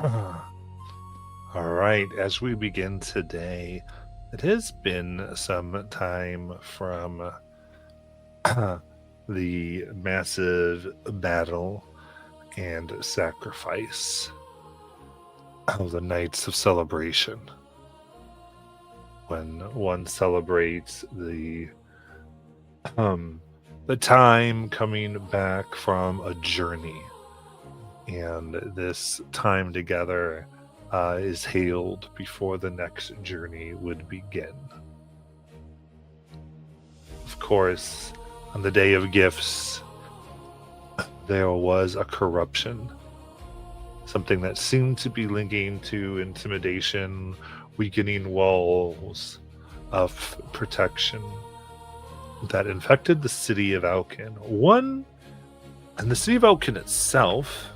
All right, as we begin today, it has been some time from the massive battle and sacrifice of the Nights of Celebration, when one celebrates um, the time coming back from a journey, and this time together is hailed before the next journey would begin. Of course, on the Day of Gifts, there was a corruption, something that seemed to be linking to intimidation, weakening walls of protection that infected the city of Alkin. And the city of Alkin itself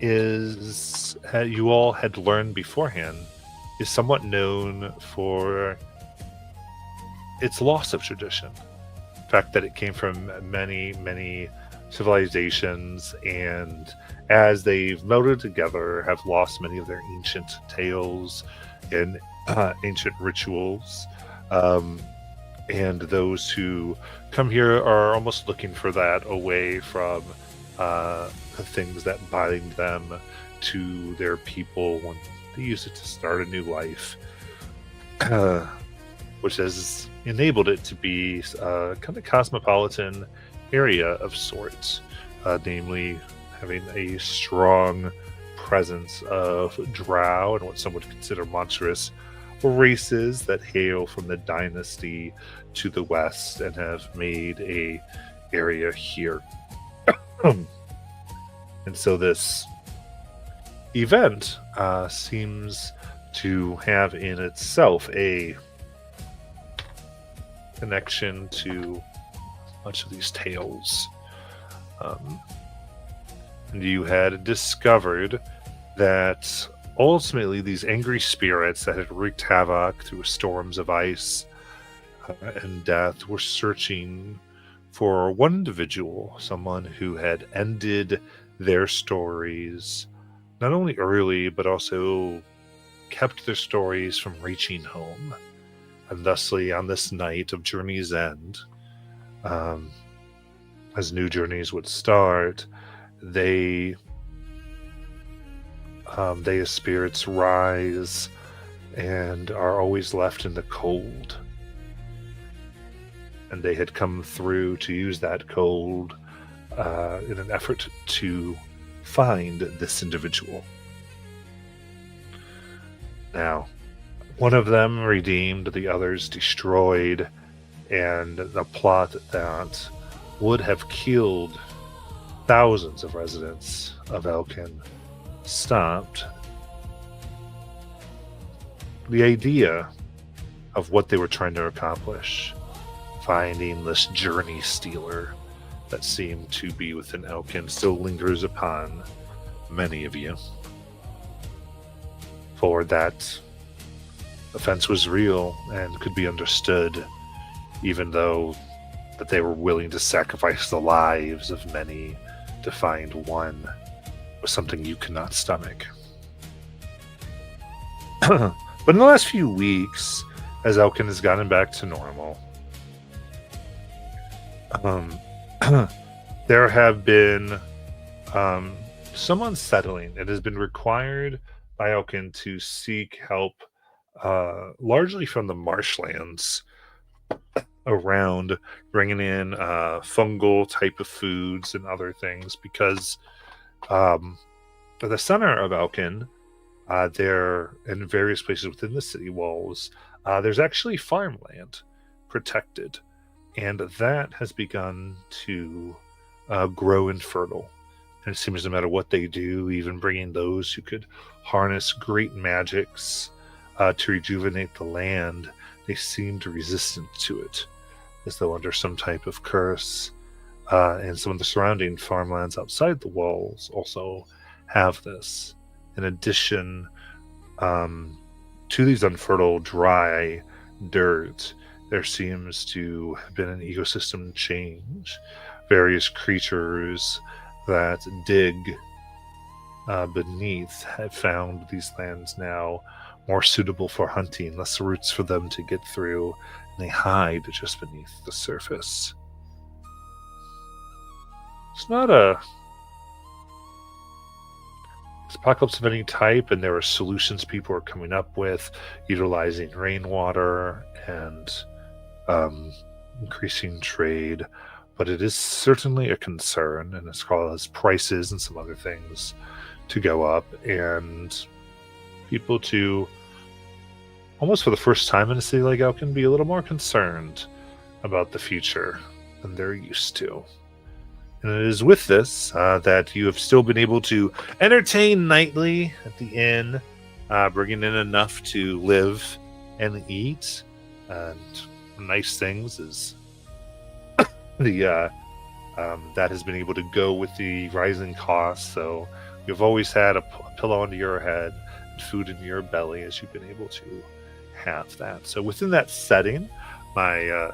you all had learned beforehand, is somewhat known for its loss of tradition. The fact that it came from many, many civilizations, and as they've melded together, have lost many of their ancient tales and ancient rituals. Um, and those who come here are almost looking for that away from the things that bind them to their people when they use it to start a new life, which has enabled it to be a kind of cosmopolitan area of sorts, namely having a strong presence of drow and what some would consider monstrous races that hail from the dynasty to the west and have made a area here. And so this event seems to have in itself a connection to much of these tales. And you had discovered that ultimately these angry spirits that had wreaked havoc through storms of ice and death were searching for one individual, someone who had ended their stories not only early but also kept their stories from reaching home. And thusly, on this night of Journey's End, as new journeys would start, they as spirits rise and are always left in the cold. And they had come through to use that cold in an effort to find this individual. Now, one of them redeemed, the others destroyed, and the plot that would have killed thousands of residents of Elkin stopped. The idea of what they were trying to accomplish, finding this journey stealer that seemed to be within Elkin, still lingers upon many of you. For that offense was real and could be understood, even though that they were willing to sacrifice the lives of many to find one was something you could not stomach. But in the last few weeks, as Elkin has gotten back to normal, there have been some unsettling. It has been required by Elkin to seek help largely from the marshlands around, bringing in fungal type of foods and other things, because at the center of Elkin, there in various places within the city walls, there's actually farmland protected, and that has begun to grow infertile. And it seems no matter what they do, even bringing those who could harness great magics to rejuvenate the land, they seemed resistant to it, as though under some type of curse. And some of the surrounding farmlands outside the walls also have this. In addition to these unfertile, dry dirt, there seems to have been an ecosystem change. Various creatures that dig beneath have found these lands now more suitable for hunting, less routes for them to get through, and they hide just beneath the surface. It's not a apocalypse of any type, and there are solutions people are coming up with, utilizing rainwater and increasing trade, but it is certainly a concern, and it's caused prices and some other things to go up, and people to, almost for the first time in a city like Elkin, be a little more concerned about the future than they're used to. And it is with this that you have still been able to entertain nightly at the inn, bringing in enough to live and eat. And nice things is the that has been able to go with the rising costs. So you've always had a pillow under your head and food in your belly as you've been able to have that. So within that setting, my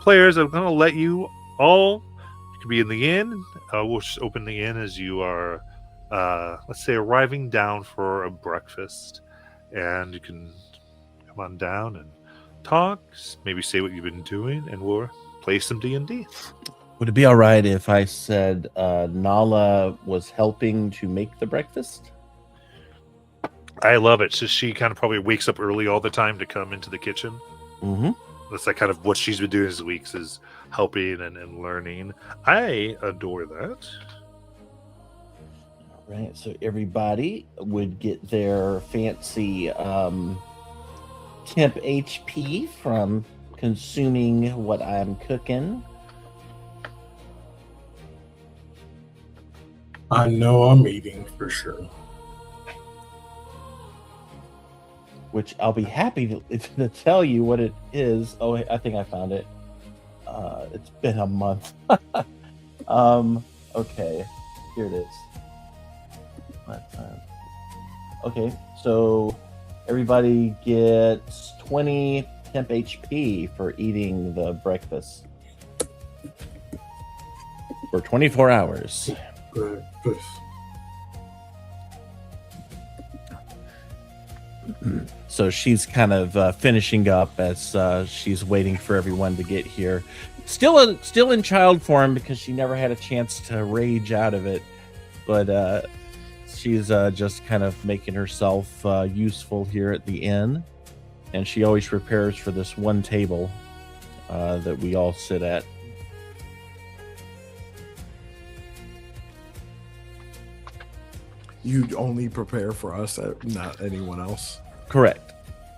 players, I'm going to let you all be in the inn. We'll just open the inn as you are, let's say, arriving down for a breakfast, and you can come on down and talk, maybe say what you've been doing, and we'll play some D&D. Would it be all right if I said Nala was helping to make the breakfast? I love it. So she kind of probably wakes up early all the time to come into the kitchen. Mm-hmm. That's like kind of what she's been doing this week, is helping and learning. I adore that. All right, so everybody would get their fancy temp HP from consuming what I'm cooking. I know I'm eating for sure. Which I'll be happy to tell you what it is. Oh, I think I found it. It's been a month. Okay, here it is. Okay, so everybody gets 20 temp HP for eating the breakfast for 24 hours. Breakfast. So she's kind of finishing up as she's waiting for everyone to get here. Still in child form because she never had a chance to rage out of it, but she's just kind of making herself useful here at the inn, and she always prepares for this one table that we all sit at. You only prepare for us, not anyone else? Correct.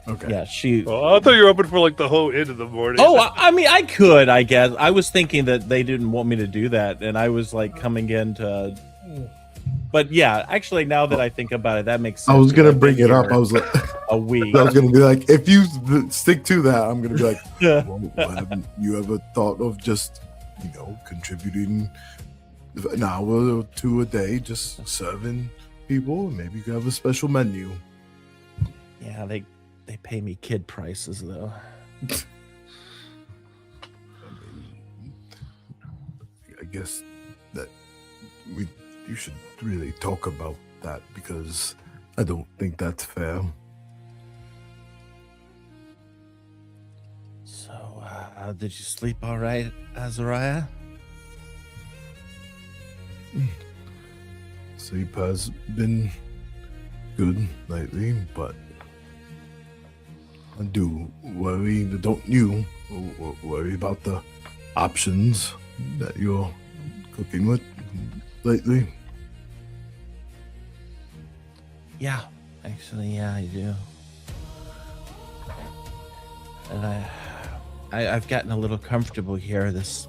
Okay. Yeah, she. Well, I thought you were open for like the whole end of the morning. Oh, I mean, I could, I guess. I was thinking that they didn't want me to do that, and I was like coming in to. But yeah, actually, now that I think about it, that makes sense. I was gonna bring it up. I was like, a week. I was gonna be like, if you stick to that, I'm gonna be like, well, haven't you ever thought of just, contributing an hour or two a day, just serving people? Maybe you could have a special menu. Yeah, they pay me kid prices though. I guess that you should really talk about that, because I don't think that's fair. So, did you sleep all right, Azariah? Sleep has been good lately, but I do worry. Don't you worry about the options that you're cooking with lately? Yeah, actually, yeah, I do. And I've gotten a little comfortable here this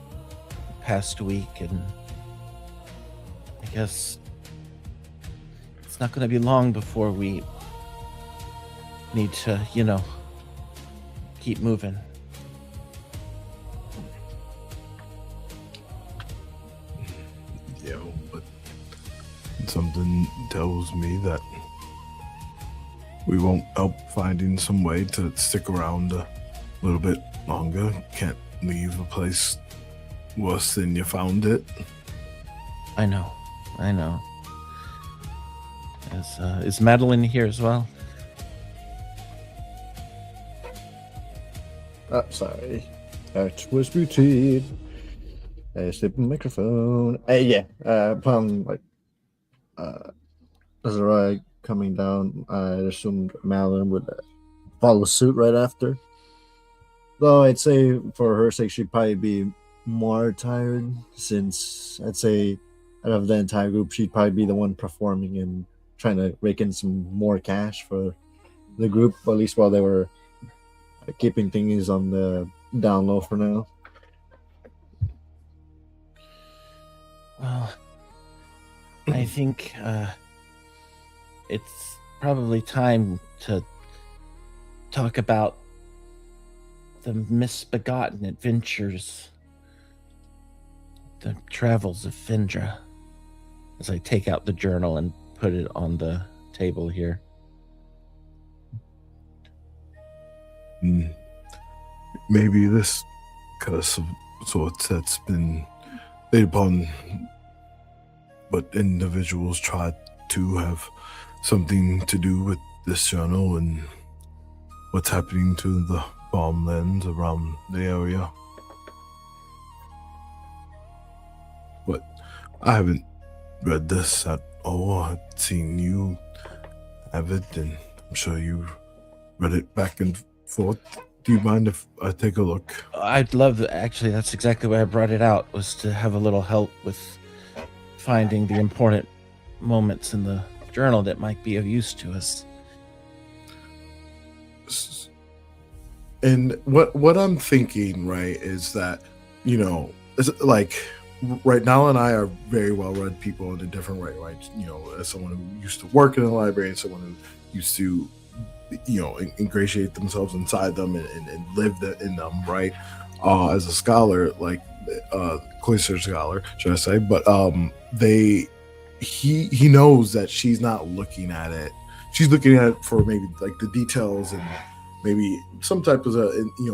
past week, and I guess it's not going to be long before we need to, keep moving. Yeah, but something tells me that we won't help finding some way to stick around a little bit longer. Can't leave a place worse than you found it. I know. Is Madeline here as well? Sorry. That was routine. Stable microphone. Yeah. Upon Azariah coming down, I assumed Madeline would follow suit right after. Though I'd say for her sake, she'd probably be more tired, since I'd say out of the entire group, she'd probably be the one performing and trying to rake in some more cash for the group, at least while they were keeping things on the down low for now. Well, I think it's probably time to talk about the misbegotten adventures, the travels of Findra, as I take out the journal and put it on the table here. Maybe this curse of sorts that's been laid upon, but individuals try to have something to do with this journal and what's happening to the farmlands around the area. But I haven't read this at all. I've seen you have it, and I'm sure you read it back and forth. Do you mind if I take a look? I'd love, actually, that's exactly why I brought it out, was to have a little help with finding the important moments in the journal that might be of use to us. And what I'm thinking, right, is that, it's like right now, and I are very well-read people in a different way, right? As someone who used to work in a library and someone who used to, ingratiate themselves inside them and live in them, right? As a scholar, like cloistered scholar, should I say? But he knows that she's not looking at it. She's looking at it for maybe like the details and maybe some type of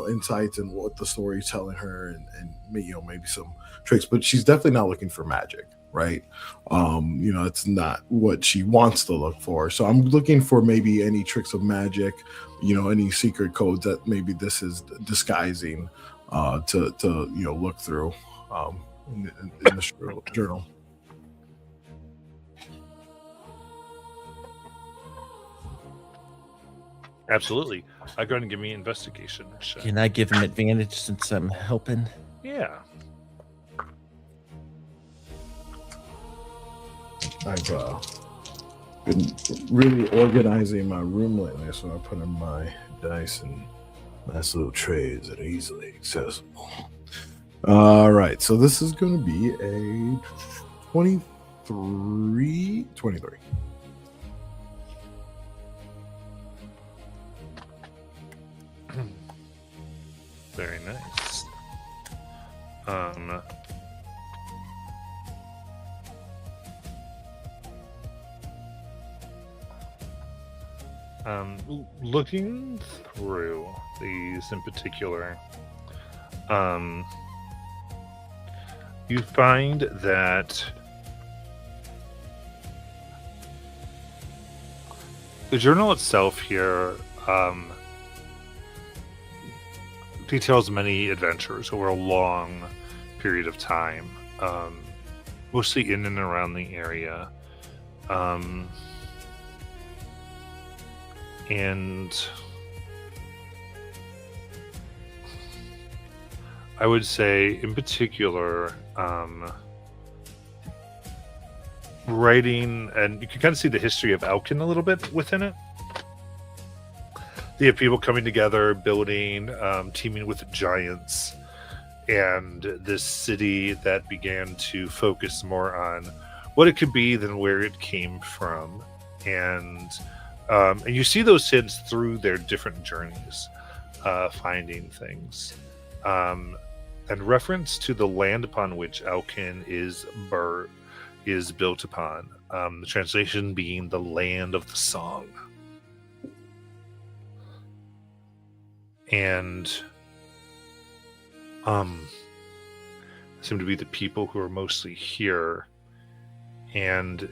insights and what the story's telling her, and maybe some tricks. But she's definitely not looking for magic, right? It's not what she wants to look for. So I'm looking for maybe any tricks of magic, any secret codes that maybe this is disguising to look through in this journal. Absolutely. Go ahead and give me investigation. Can I give him advantage since I'm helping? Yeah. I've been really organizing my room lately, so I put in my dice in nice little trays that are easily accessible. All right, so this is going to be a 23. Very nice. Looking through these in particular, you find that the journal itself here details many adventures over a long period of time, mostly in and around the area. And I would say, in particular, writing, and you can kind of see the history of Elkin a little bit within it. They have people coming together, building, teaming with giants, and this city that began to focus more on what it could be than where it came from. And you see those hints through their different journeys, finding things. And reference to the land upon which Elkin is built upon. The translation being the land of the song. And seem to be the people who are mostly here. And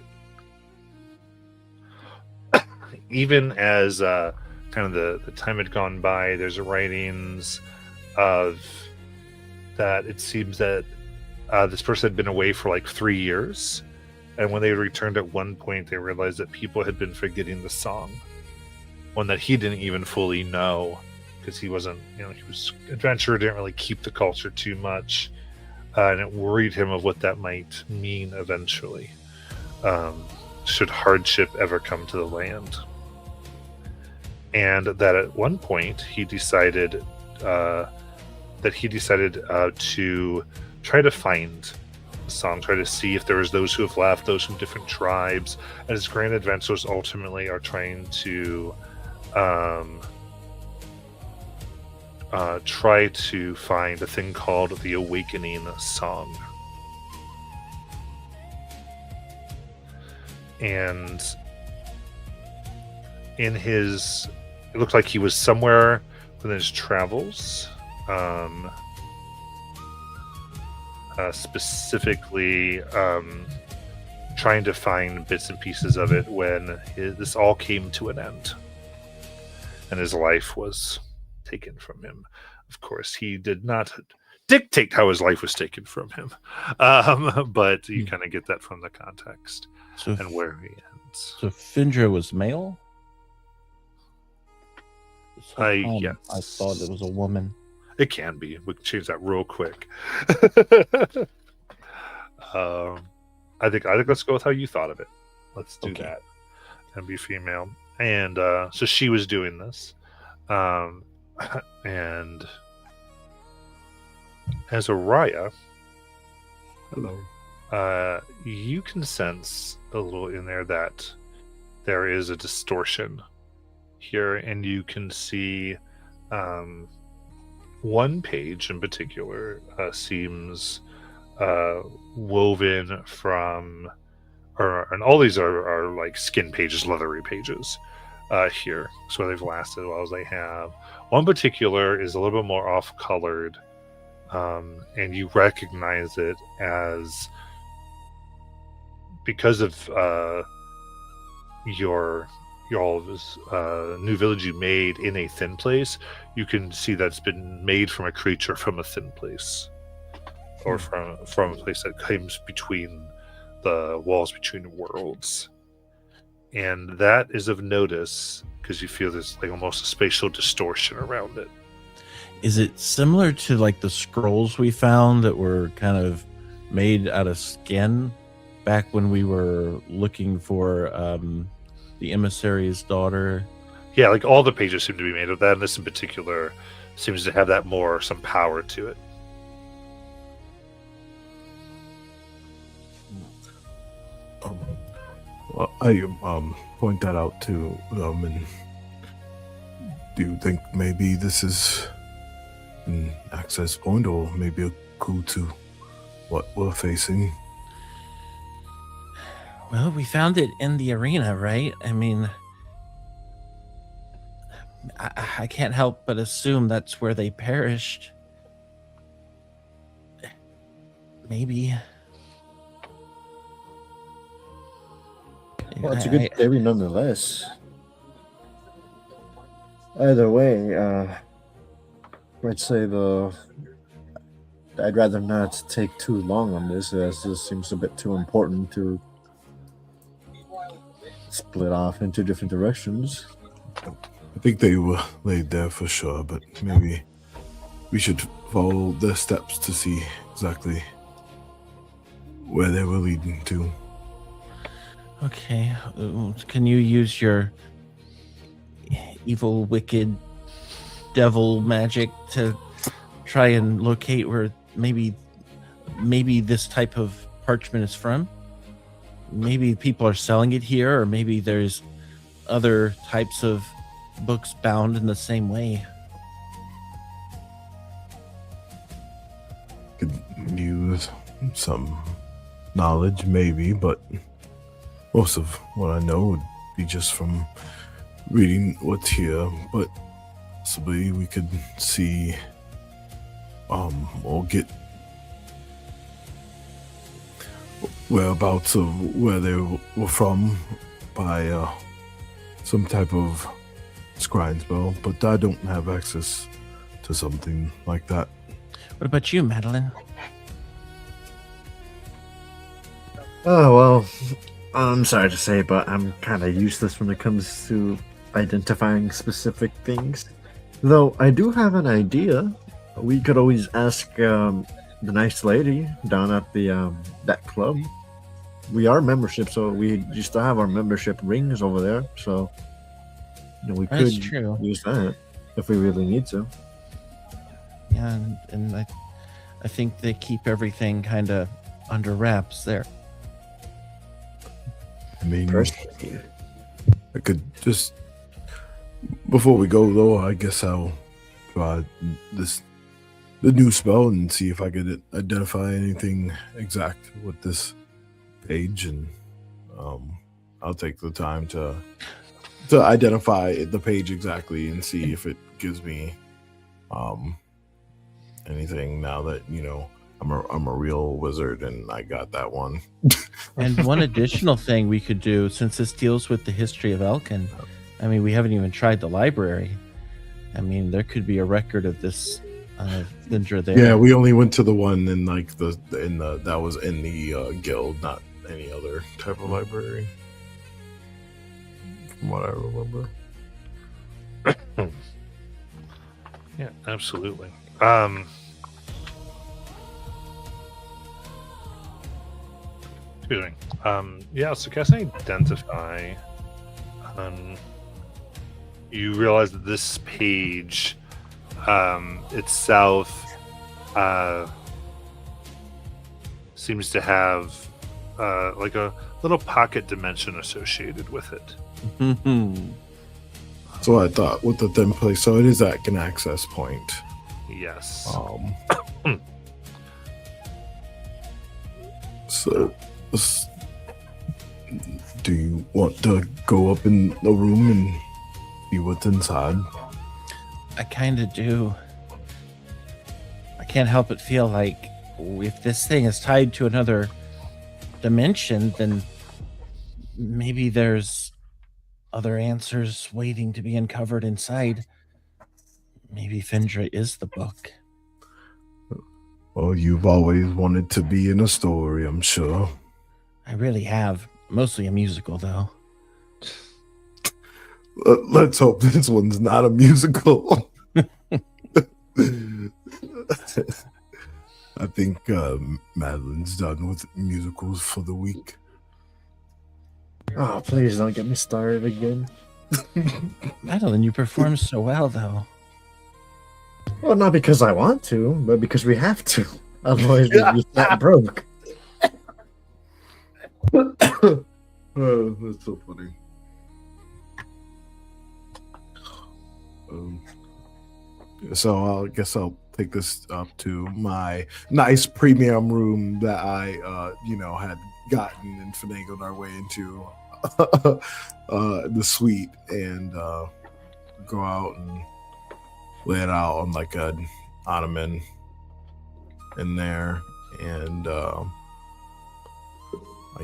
even as kind of the time had gone by, there's writings of that it seems that this person had been away for like 3 years, and when they returned at one point, they realized that people had been forgetting the song, one that he didn't even fully know because he wasn't, he was adventurer, didn't really keep the culture too much, and it worried him of what that might mean eventually, should hardship ever come to the land. And that at one point he decided to try to find a song, try to see if there was those who have left, those from different tribes. And his grand adventures ultimately are trying to try to find a thing called the Awakening Song. And it looked like he was somewhere within his travels, specifically trying to find bits and pieces of it when this all came to an end and his life was taken from him. Of course, he did not dictate how his life was taken from him, but you kind of get that from the context and where he ends. So Findra was male? Yes. I thought it was a woman. It can be. We can change that real quick. I think let's go with how you thought of it. Let's do that and be female. And so she was doing this, and as Araya, Hello. you can sense a little in there that there is a distortion here, and you can see one page in particular seems woven from, and all these are like skin pages, leathery pages here, so they've lasted as well as they have. One particular is a little bit more off-colored, and you recognize it as, because of your new village you made in a thin place, you can see that it's been made from a creature from a thin place, or from a place that comes between the walls between worlds. And that is of notice because you feel there's like almost a spatial distortion around it. Is it similar to like the scrolls we found that were kind of made out of skin back when we were looking for the emissary's daughter? Yeah, like all the pages seem to be made of that, and this in particular seems to have that some power to it. Well, I point that out to them, and do you think maybe this is an access point, or maybe a clue to what we're facing? Well, we found it in the arena, right? I mean, I can't help but assume that's where they perished. Maybe. Well, it's a good theory nonetheless. Either way, I'd say I'd rather not take too long on this, as this seems a bit too important to split off into different directions. I think they were laid there for sure, but maybe we should follow their steps to see exactly where they were leading to. Okay. Can you use your evil, wicked devil magic to try and locate where maybe this type of parchment is from? Maybe people are selling it here, or maybe there's other types of books bound in the same way. Could use some knowledge, maybe, but most of what I know would be just from reading what's here. But possibly we could see or get whereabouts of where they were from by some type of scrying spell, but I don't have access to something like that. What about you, Madeline? Oh, well, I'm sorry to say, but I'm kind of useless when it comes to identifying specific things. Though I do have an idea. We could always ask the nice lady down at the that club. We are membership, so we still have our membership rings over there. So we That's could true. use that if we really need to. Yeah, and I think they keep everything kind of under wraps there. I mean, Personally. I could just before we go though. I guess I'll try the new spell and see if I could identify anything exact with this page, and I'll take the time to identify the page exactly and see if it gives me anything. Now that I'm a real wizard and I got that one. And one additional thing we could do, since this deals with the history of Elkin, I mean, we haven't even tried the library. I mean, there could be a record of this Vindra there. Yeah, we only went to the one in that was in the guild, not any other type of library, from what I remember. Yeah, absolutely. Excuse me. Yeah, so casting Identify, you realize that this page itself seems to have like a little pocket dimension associated with it. So I thought with the thin place, so it is like an access point. Yes. So, do you want to go up in the room and see what's inside? I kind of do. I can't help but feel like if this thing is tied to another dimension, then maybe there's other answers waiting to be uncovered inside. Maybe Vindra is the book. Well, you've always wanted to be in a story, I'm sure. I really have. Mostly a musical, though. Let's hope this one's not a musical. I think Madeline's done with musicals for the week. Oh, please don't get me started again. Madeline, you perform so well, though. Well, not because I want to, but because we have to. Otherwise, we'd be flat broke. Oh, that's so funny. So I guess I'll take this up to my nice premium room that I, had gotten and finagled our way into the suite, and go out and lay it out on like an ottoman in there, and I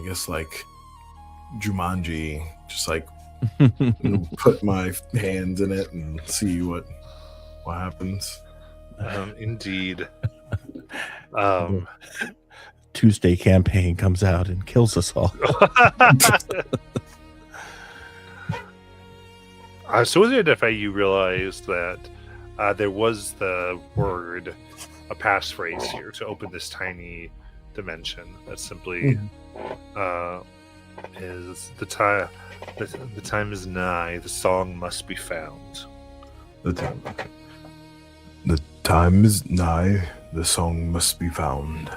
guess like Jumanji, just like put my hands in it and see what happens. Indeed. Tuesday campaign comes out and kills us all. So with the Identify, you realize that there was the word, a passphrase here to open this tiny dimension that simply is the time. The time is nigh. The song must be found. The time is nigh. The song must be found.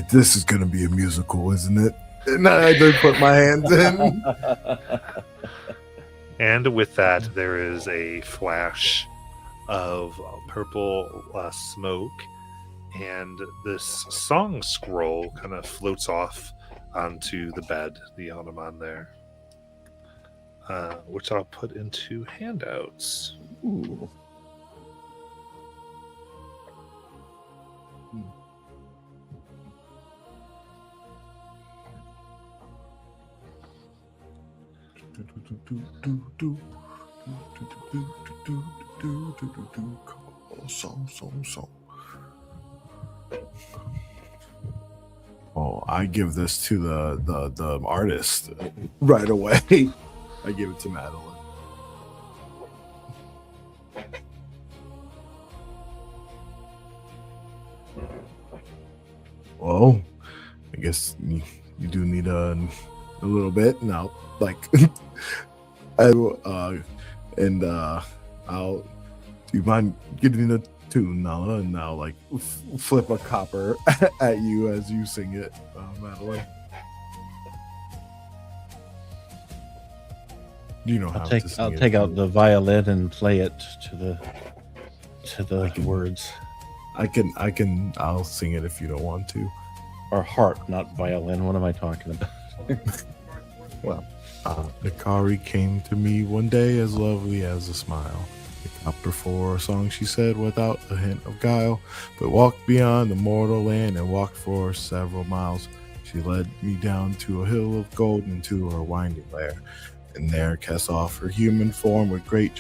This is going to be a musical, isn't it? And I did put my hands in. And with that, there is a flash of purple smoke, and this song scroll kind of floats off onto the bed, the ottoman there, which I'll put into handouts. Ooh. Song. Oh, I give this to the artist right away. I give it to Madeline. Well, I guess you do need a little bit now. Like, I'll. Do you mind getting a tune, Nala, and now like flip a copper at you as you sing it, Madeline? You know how to sing I'll it. take out the violin and play it to the words. I'll sing it if you don't want to. Or harp, not violin. What am I talking about? Well, Nakari came to me one day as lovely as a smile. The copper for a song, she said, without a hint of guile, but walked beyond the mortal land and walked for several miles. She led me down to a hill of gold into her winding lair, and there cast off her human form with great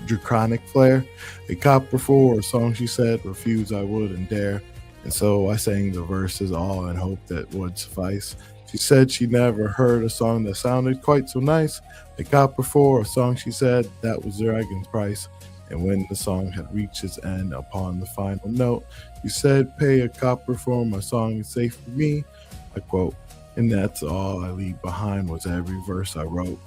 draconic flair. A copper for a song, she said, refuse I wouldn't dare, and so I sang the verses all in hope that would suffice. She said she never heard a song that sounded quite so nice. A copper for a song, she said, that was the dragon's price. And when the song had reached its end upon the final note, she said, pay a copper for my song, it's safe for me. I quote, and that's all I leave behind was every verse I wrote.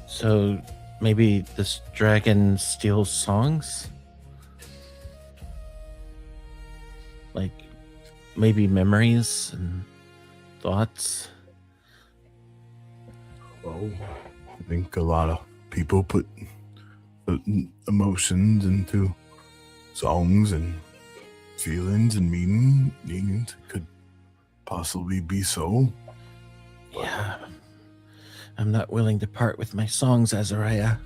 So maybe this dragon steals songs? Like maybe memories and thoughts? Well, I think a lot of people put emotions into songs and feelings and meanings. Could possibly be so. Yeah. I'm not willing to part with my songs, Azariah.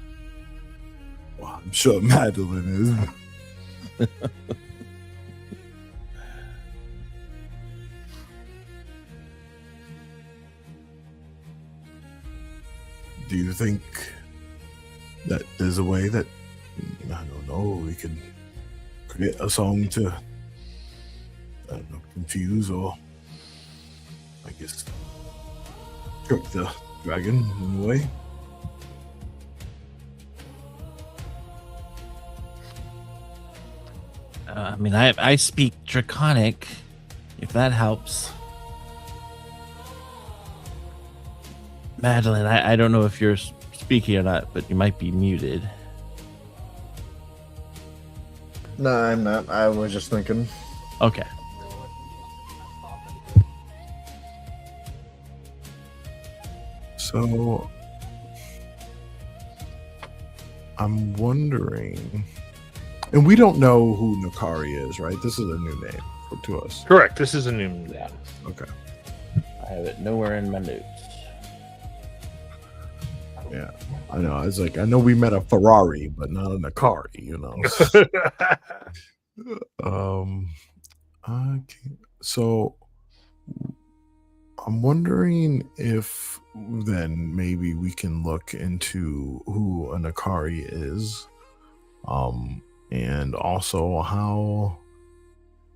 Well, I'm sure Madeline is. Do you think that there's a way that, I don't know, we could create a song to, I don't know, confuse or, I guess, trick the dragon in a way? I mean, I speak Draconic, if that helps. Madeline, I don't know if you're speaking or not, but you might be muted. No, I'm not. I was just thinking. Okay. So, I'm wondering, and we don't know who Nakari is, right? This is a new name to us. Correct. This is a new. Yeah. Okay. I have it nowhere in my notes. Yeah, I know. I was like, I know we met a Ferrari, but not a Nakari, you know. Okay. So I'm wondering if then maybe we can look into who a Nakari is, and also how,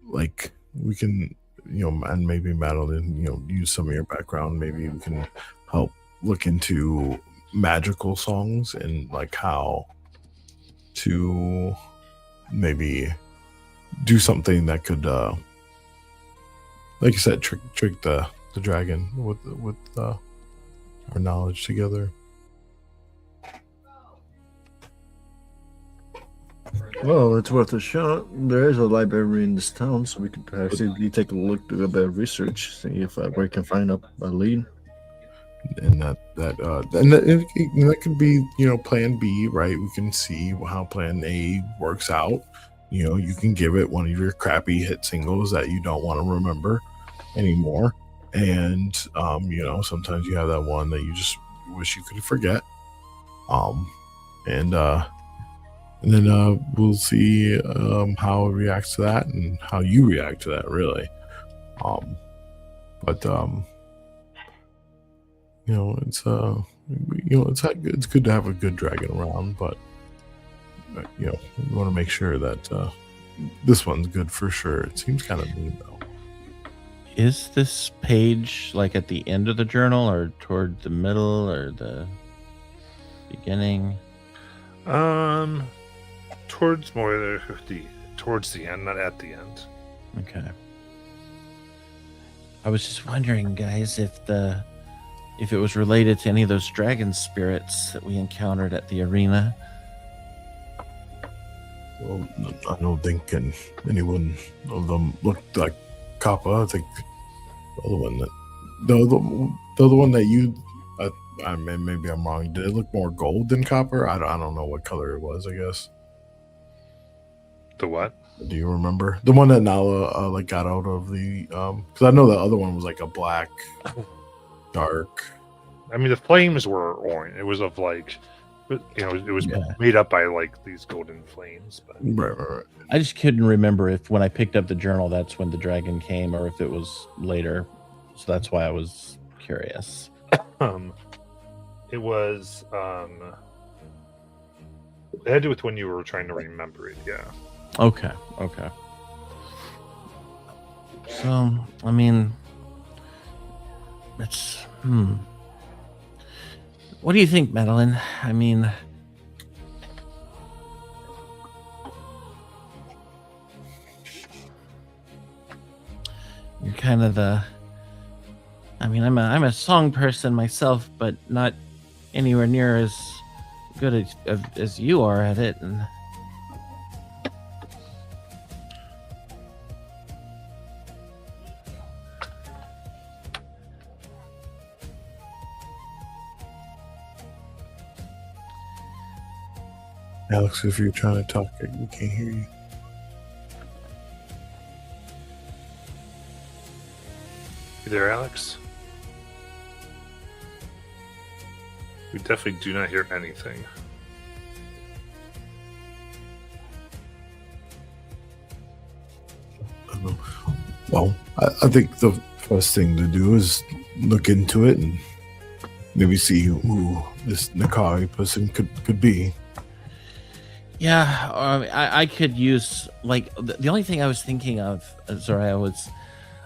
like, we can, and maybe Madeline, use some of your background. Maybe we can help look into magical songs and like how to maybe do something that could like you said, trick the dragon with our knowledge together. Well, it's worth a shot. There is a library in this town, so we could actually take a look, do a bit of research, see if we can find a lead. And that could be, plan B, right? We can see how plan A works out. You can give it one of your crappy hit singles that you don't want to remember anymore. And, sometimes you have that one that you just wish you could forget. And then we'll see how it reacts to that and how you react to that, really. it's good to have a good dragon around, but you want to make sure that this one's good for sure. It seems kind of mean though. Is this page like at the end of the journal or toward the middle or the beginning? Towards more towards the end, not at the end. Okay. I was just wondering, guys, if it was related to any of those dragon spirits that we encountered at the arena. Well, I don't think any one of them looked like Kappa. I think the other one that you, I mean, maybe I'm wrong. Did it look more gold than copper? I don't know what color it was. I guess. The what? Do you remember the one that Nala like got out of the? Because I know the other one was like a black, dark. I mean, the flames were orange. It was of like, it was made up by like these golden flames. But Right. I just couldn't remember if when I picked up the journal, that's when the dragon came, or if it was later. So that's why I was curious. It was it had to do with when you were trying to remember it. Yeah. Okay. So, I mean, it's What do you think, Madeline? I mean, you're kind of I'm a song person myself, but not anywhere near as good as you are at it. And Alex, if you're trying to talk, we can't hear you. You there, Alex? We definitely do not hear anything. Well, I think the first thing to do is look into it and maybe see who this Nakari person could be. yeah, I could use like the only thing I was thinking of, Zoraya, was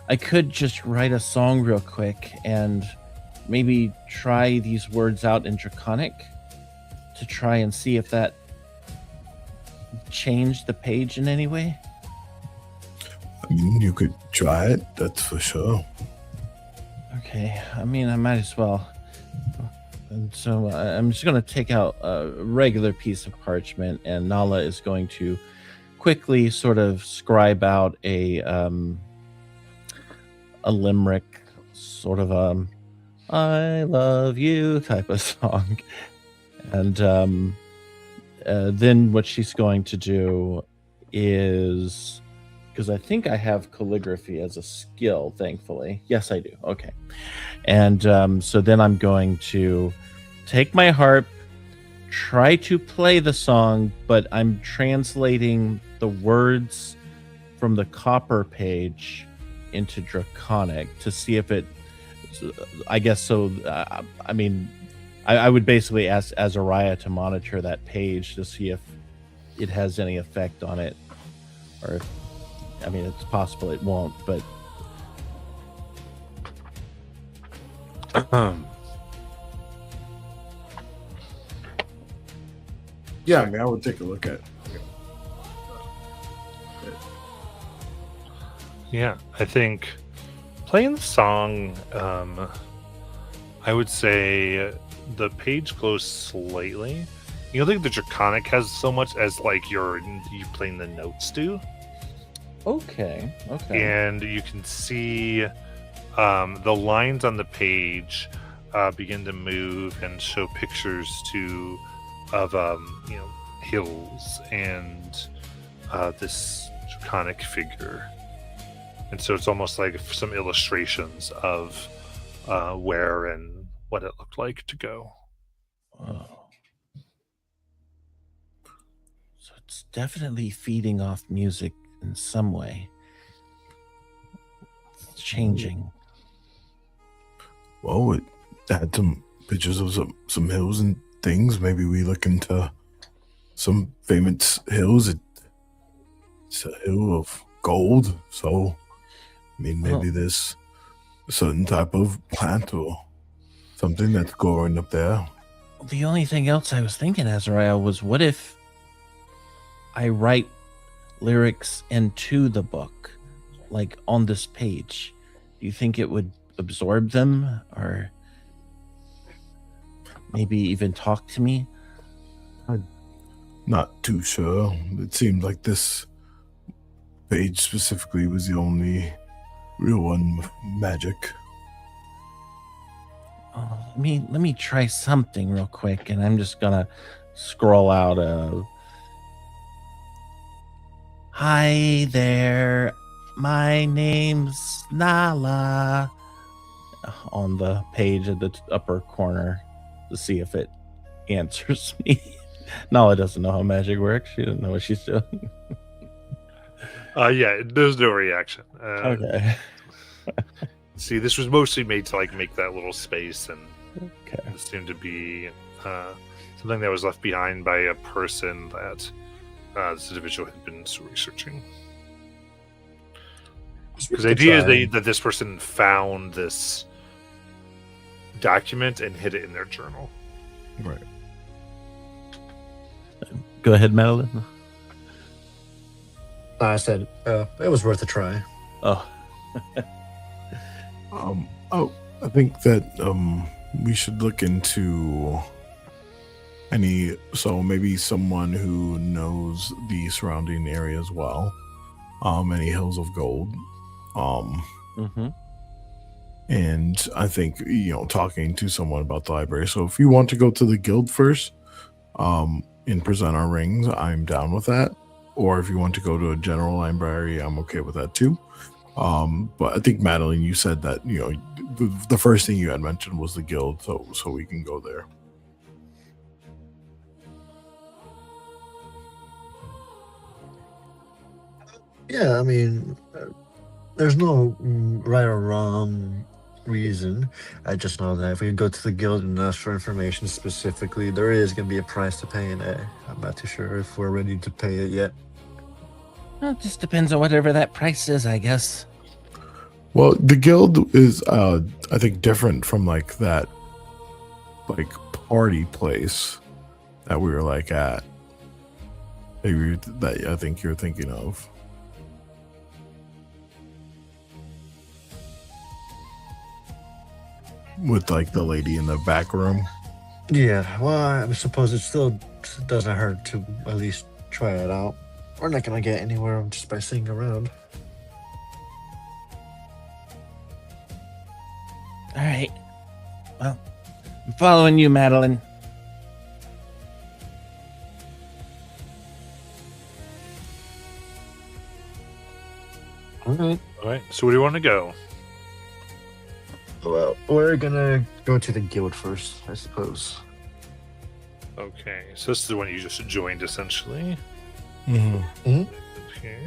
I could just write a song real quick and maybe try these words out in Draconic to try and see if that changed the page in any way. I mean, you could try it, that's for sure. Okay, I mean, I might as well. And so I'm just going to take out a regular piece of parchment, and Nala is going to quickly sort of scribe out a limerick, sort of I love you type of song. And then what she's going to do is, because I think I have calligraphy as a skill, thankfully. Yes, I do. Okay. And so then I'm going to take my harp, try to play the song, but I'm translating the words from the copper page into Draconic to see if it, I guess so. I mean, I would basically ask Azariah to monitor that page to see if it has any effect on it, or if, I mean, it's possible it won't, but Yeah, I mean, I would take a look at it. Yeah, I think playing the song, I would say the page glows slightly. You don't think the Draconic has so much as like you playing the notes do? okay. And you can see the lines on the page begin to move and show pictures of hills and this Draconic figure. And so it's almost like some illustrations of where and what it looked like to go. Oh. So it's definitely feeding off music in some way. It's changing. Well, had some pictures of some hills and things. Maybe we look into some famous hills. It's a hill of gold, so I mean, maybe there's a certain type of plant or something that's growing up there. The only thing else I was thinking, Azrael, was what if I write lyrics into the book, like on this page? Do you think it would absorb them, or maybe even talk to me? Not too sure. It seemed like this page specifically was the only real one with magic. Oh, let me try something real quick, and I'm just gonna scroll out of "Hi there, my name's Nala" on the page at the upper corner to see if it answers me. Nala doesn't know how magic works. She doesn't know what she's doing. Yeah, there's no reaction. Okay. See, this was mostly made to like make that little space, and Okay. it seemed to be something that was left behind by a person that this individual had been researching. Because the idea is that this person found this document and hid it in their journal. Right. Go ahead, Madeline. I said it was worth a try. Oh, I think that we should look into maybe someone who knows the surrounding area as well. Any hills of gold. mm-hmm. And I think, talking to someone about the library. So if you want to go to the guild first, and present our rings, I'm down with that. Or if you want to go to a general library, I'm okay with that too. But I think, Madeline, you said that, the first thing you had mentioned was the guild, so we can go there. Yeah, I mean, there's no right or wrong reason. I just know that if we go to the guild and ask for information specifically, there is going to be a price to pay, and I'm not too sure if we're ready to pay it yet. Well, it just depends on whatever that price is, I guess. Well, the guild is, I think, different from that party place that we were at. Maybe that I think you're thinking of. With the lady in the back room. Yeah, well, I suppose it still doesn't hurt to at least try it out. We're not going to get anywhere just by sitting around. All right. Well, I'm following you, Madeline. All right. All right. So where do you want to go? Well, we're going to go to the guild first, I suppose. Okay. So this is the one you just joined, essentially. Mm-hmm. Okay.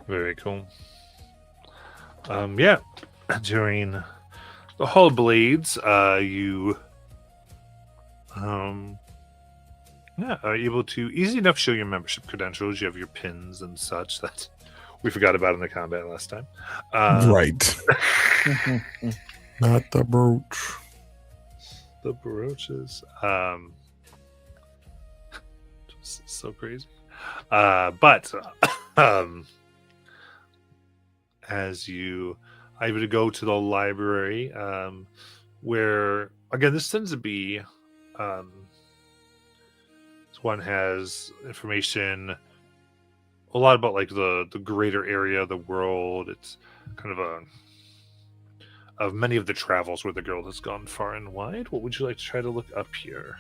Very cool. Yeah. During the Hall of Blades, you are able to easy enough show your membership credentials. You have your pins and such that we forgot about in the combat last time. Right. Not the brooch. The brooches. Just so crazy. But as you are able to go to the library, where again this tends to be this one has information a lot about the greater area of the world. It's kind of of many of the travels where the girl has gone far and wide. What would you like to try to look up here?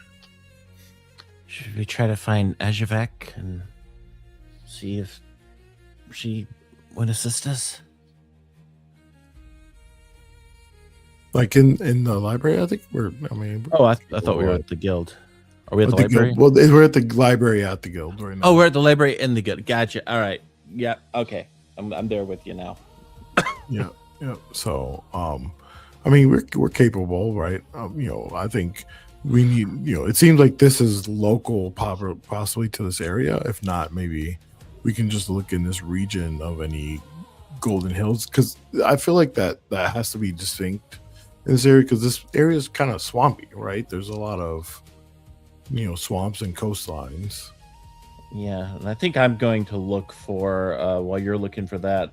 Should we try to find Ajavek and see if she would assist us? In the library, I think I Oh, I thought we were at the guild. Are we at the At the library? guild. Well, we're at the library at the guild right now. Oh, we're at the library in the guild. Gotcha. All right. Yeah. Okay. I'm there with you now. Yeah. So, I mean, we're capable, right? I think we need. It seems like this is local, possibly to this area. If not, maybe we can just look in this region of any Golden Hills, because I feel like that has to be distinct in this area, because this area is kind of swampy, right? There's a lot of swamps and coastlines. Yeah, and I think I'm going to look for while you're looking for that,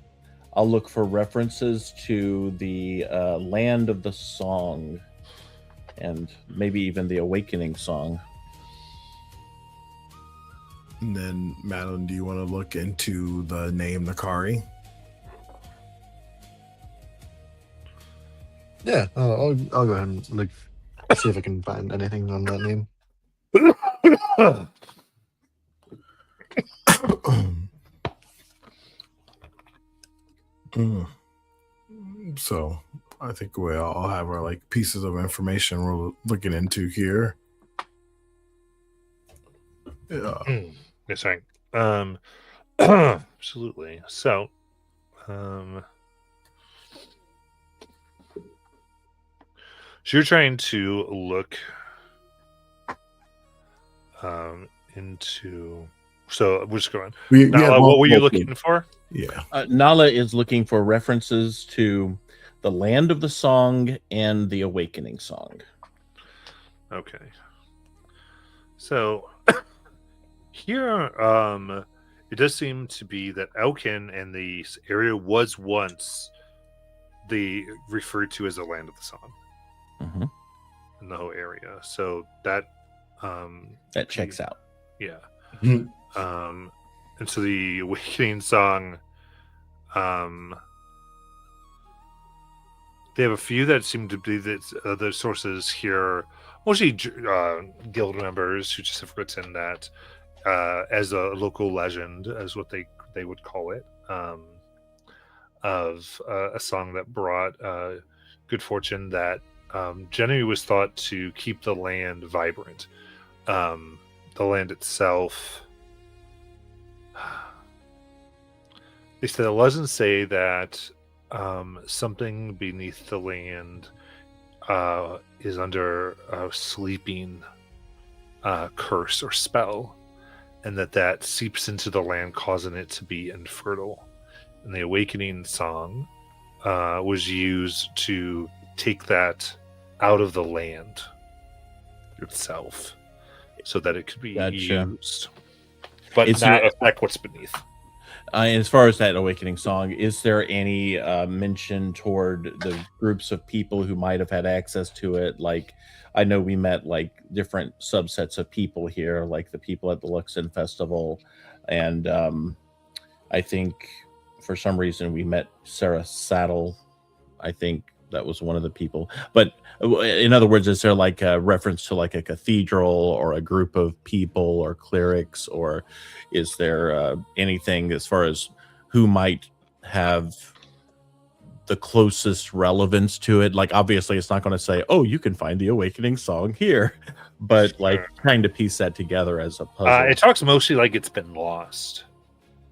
I'll look for references to the Land of the Song, and maybe even the Awakening Song. And then, Madeline, do you want to look into the name Nakari? Yeah, I'll go ahead and see if I can find anything on that name. So I think we all have our pieces of information we're looking into here. Yeah. Yes, right. Absolutely. So, so you're trying to look into. So we're just going. Nala, what were you looking for? Yeah. Nala is looking for references to the Land of the Song and the Awakening Song. Okay. So here, it does seem to be that Elkin and the area was once referred to as the Land of the Song. Mm-hmm. In the whole area. So that that checks out. Yeah. Mhm. And so the Awakening Song, they have a few that seem to be the sources here, mostly guild members who just have written that as a local legend, as what they would call it, of a song that brought good fortune, that generally was thought to keep the land vibrant. The land itself, they said the legends say that something beneath the land is under a sleeping curse or spell, and that seeps into the land, causing it to be infertile. And the Awakening Song was used to take that out of the land itself, so that it could be used, but not affect what's beneath. As far as that Awakening Song, is there any mention toward the groups of people who might have had access to it? I know we met different subsets of people here, like the people at the Luxon Festival, and I think for some reason we met Sarah Saddle. I think that was one of the people. But in other words, is there a reference to a cathedral or a group of people or clerics, or is there anything as far as who might have the closest relevance to it? Obviously it's not going to say, oh, you can find the Awakening Song here, but trying to piece that together as a puzzle. It talks mostly like it's been lost.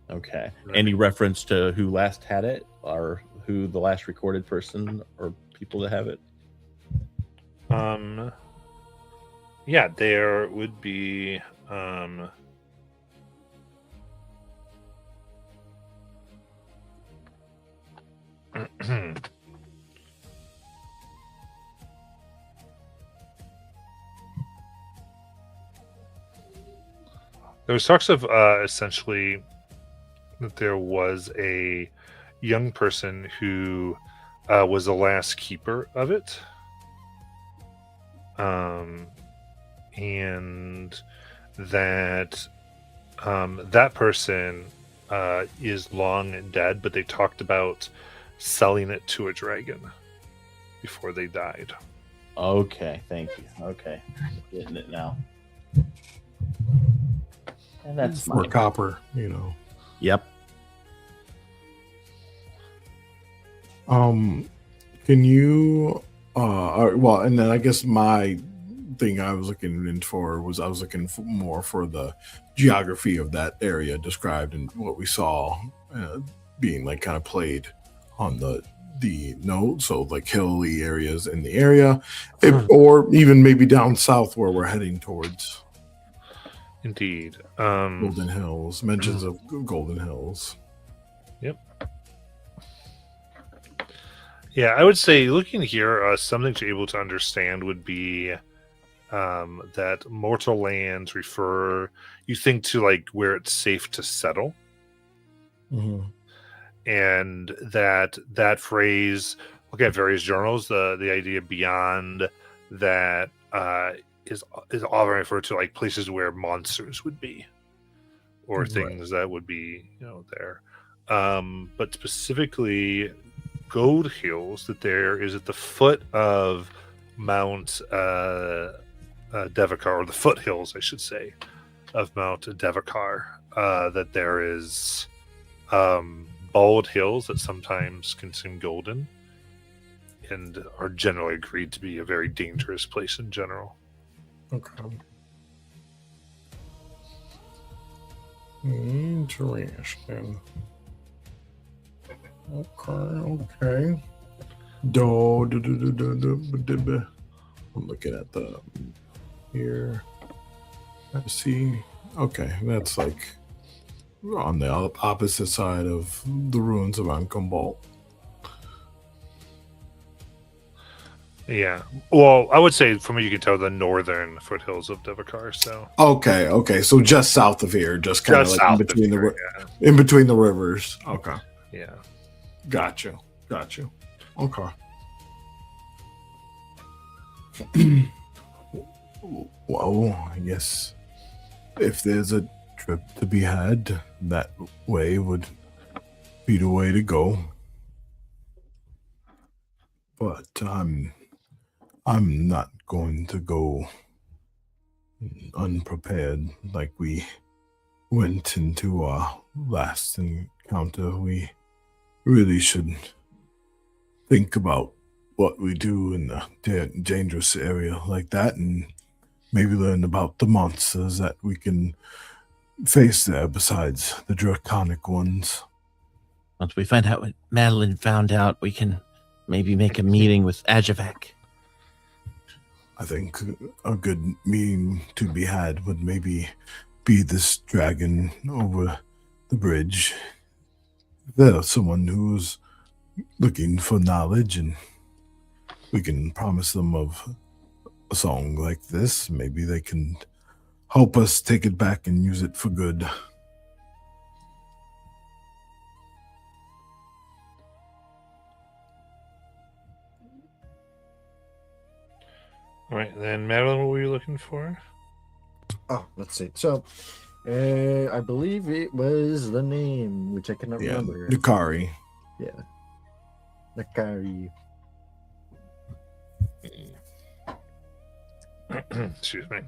Okay. Right. Any reference to who last had it, or who the last recorded person or people that have it? Yeah, there would be there was talks of essentially that there was a young person who was the last keeper of it, and that that person is long dead, but they talked about selling it to a dragon before they died. Okay, thank you. Okay, getting it now. And that's for copper, Yep. Can you well, and then I guess the thing I was looking in for was I was looking for more for the geography of that area described and what we saw being like kind of played on the note. So like hilly areas in the area, or even maybe down south where we're heading towards. Indeed. Golden Hills. Mentions of Golden Hills. Yep. Yeah, I would say looking here, something to able to understand would be that mortal lands refer, you think, to like where it's safe to settle, and that phrase, look at various journals, the idea beyond that is often referred to like places where monsters would be, or things that would be there. But specifically, Gold Hills, that there is at the foot of Mount Devakar, or the foothills, I should say, of Mount Devakar, that there is bald hills that sometimes consume golden, and are generally agreed to be a very dangerous place in general. Okay. Interesting. Okay. I'm looking at the here. I see. Okay, that's like on the opposite side of the ruins of Ankumbalt. Yeah. Well, I would say, from what you can tell, the northern foothills of Devakar. So. Okay. So just south of here, just kind of like in between in between the rivers. Okay. Yeah. Got you. Okay. Well, I guess if there's a trip to be had, that way would be the way to go. But I'm not going to go unprepared like we went into our last encounter. We really should think about what we do in a dangerous area like that, and maybe learn about the monsters that we can face there besides the draconic ones. Once we find out what Madeline found out, we can maybe make a meeting with Ajavak. I think a good meeting to be had would maybe be this dragon over the bridge. There's someone who's looking for knowledge, and we can promise them of a song like this. Maybe they can help us take it back and use it for good. All right, then, Madeline, what were you looking for? Oh, let's see. So, I believe it was the name, which I cannot remember. Nakari. Yeah. Nakari. Excuse me.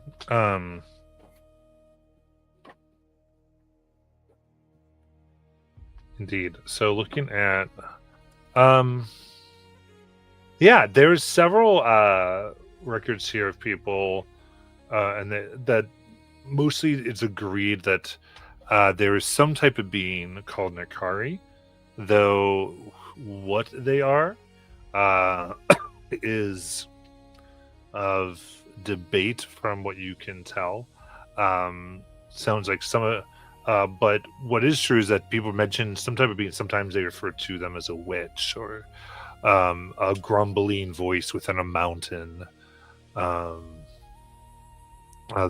Indeed. So looking at yeah, there's several records here of people and that mostly it's agreed that there is some type of being called Nakari, though what they are is of debate from what you can tell. Sounds like but what is true is that people mention some type of being. Sometimes they refer to them as a witch or a grumbling voice within a mountain, the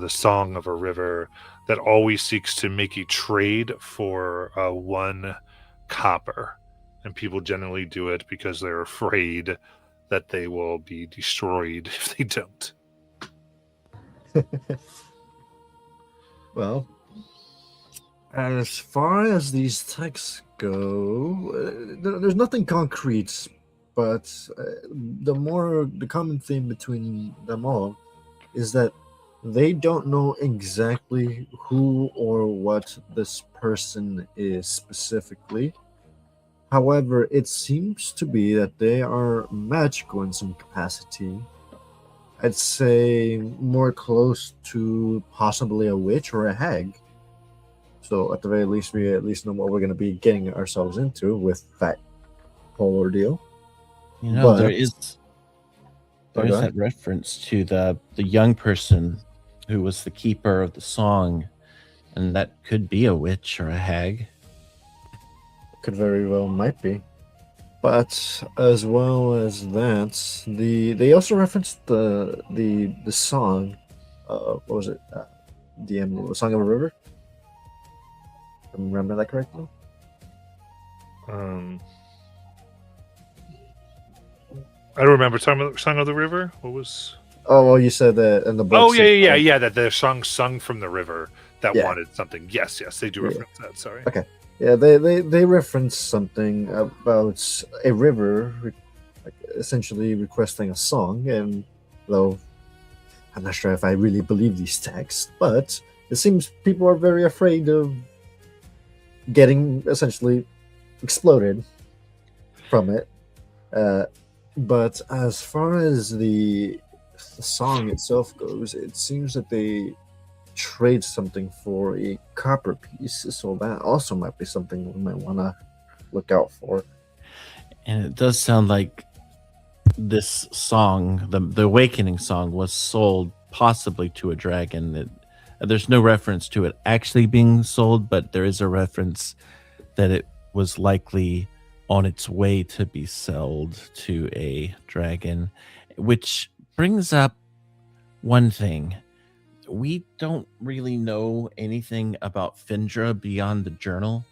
song of a river that always seeks to make a trade for 1 copper, and people generally do it because they're afraid that they will be destroyed if they don't. Well, as far as these texts go, there's nothing concrete, but the common theme between them all is that they don't know exactly who or what this person is specifically. However, it seems to be that they are magical in some capacity, I'd say more close to possibly a witch or a hag. So at the very least, we at least know what we're going to be getting ourselves into with that whole ordeal. You know, But- there is Oh, go ahead. that reference to the young person who was the keeper of the song, and that could be a witch or a hag. Could very well might be. But as well as that, they also referenced the song. What was it? The Song of a River. Remember that correctly? I don't remember. Song of the River. What was? Oh well, you said that in the book. Oh yeah. That the song sung from the river that Yeah. wanted something. Yes, they do Yeah. reference that. Sorry. Okay. Yeah, they reference something about a river, like essentially requesting a song. And though I'm not sure if I really believe these texts, but it seems people are very afraid of getting essentially exploded from it. But as far as the song itself goes, it seems that they trade something for a copper piece, so that also might be something we might want to look out for. And it does sound like this song, the Awakening song, was sold possibly to a dragon. There's no reference to it actually being sold, but there is a reference that it was likely on its way to be sold to a dragon, which brings up one thing. We don't really know anything about Findra beyond the journal.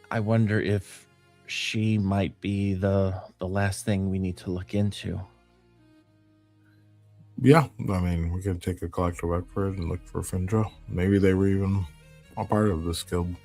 I wonder if she might be the last thing we need to look into. Yeah, I mean, we could take a collective effort and look for Findra. Maybe they were even a part of this guild.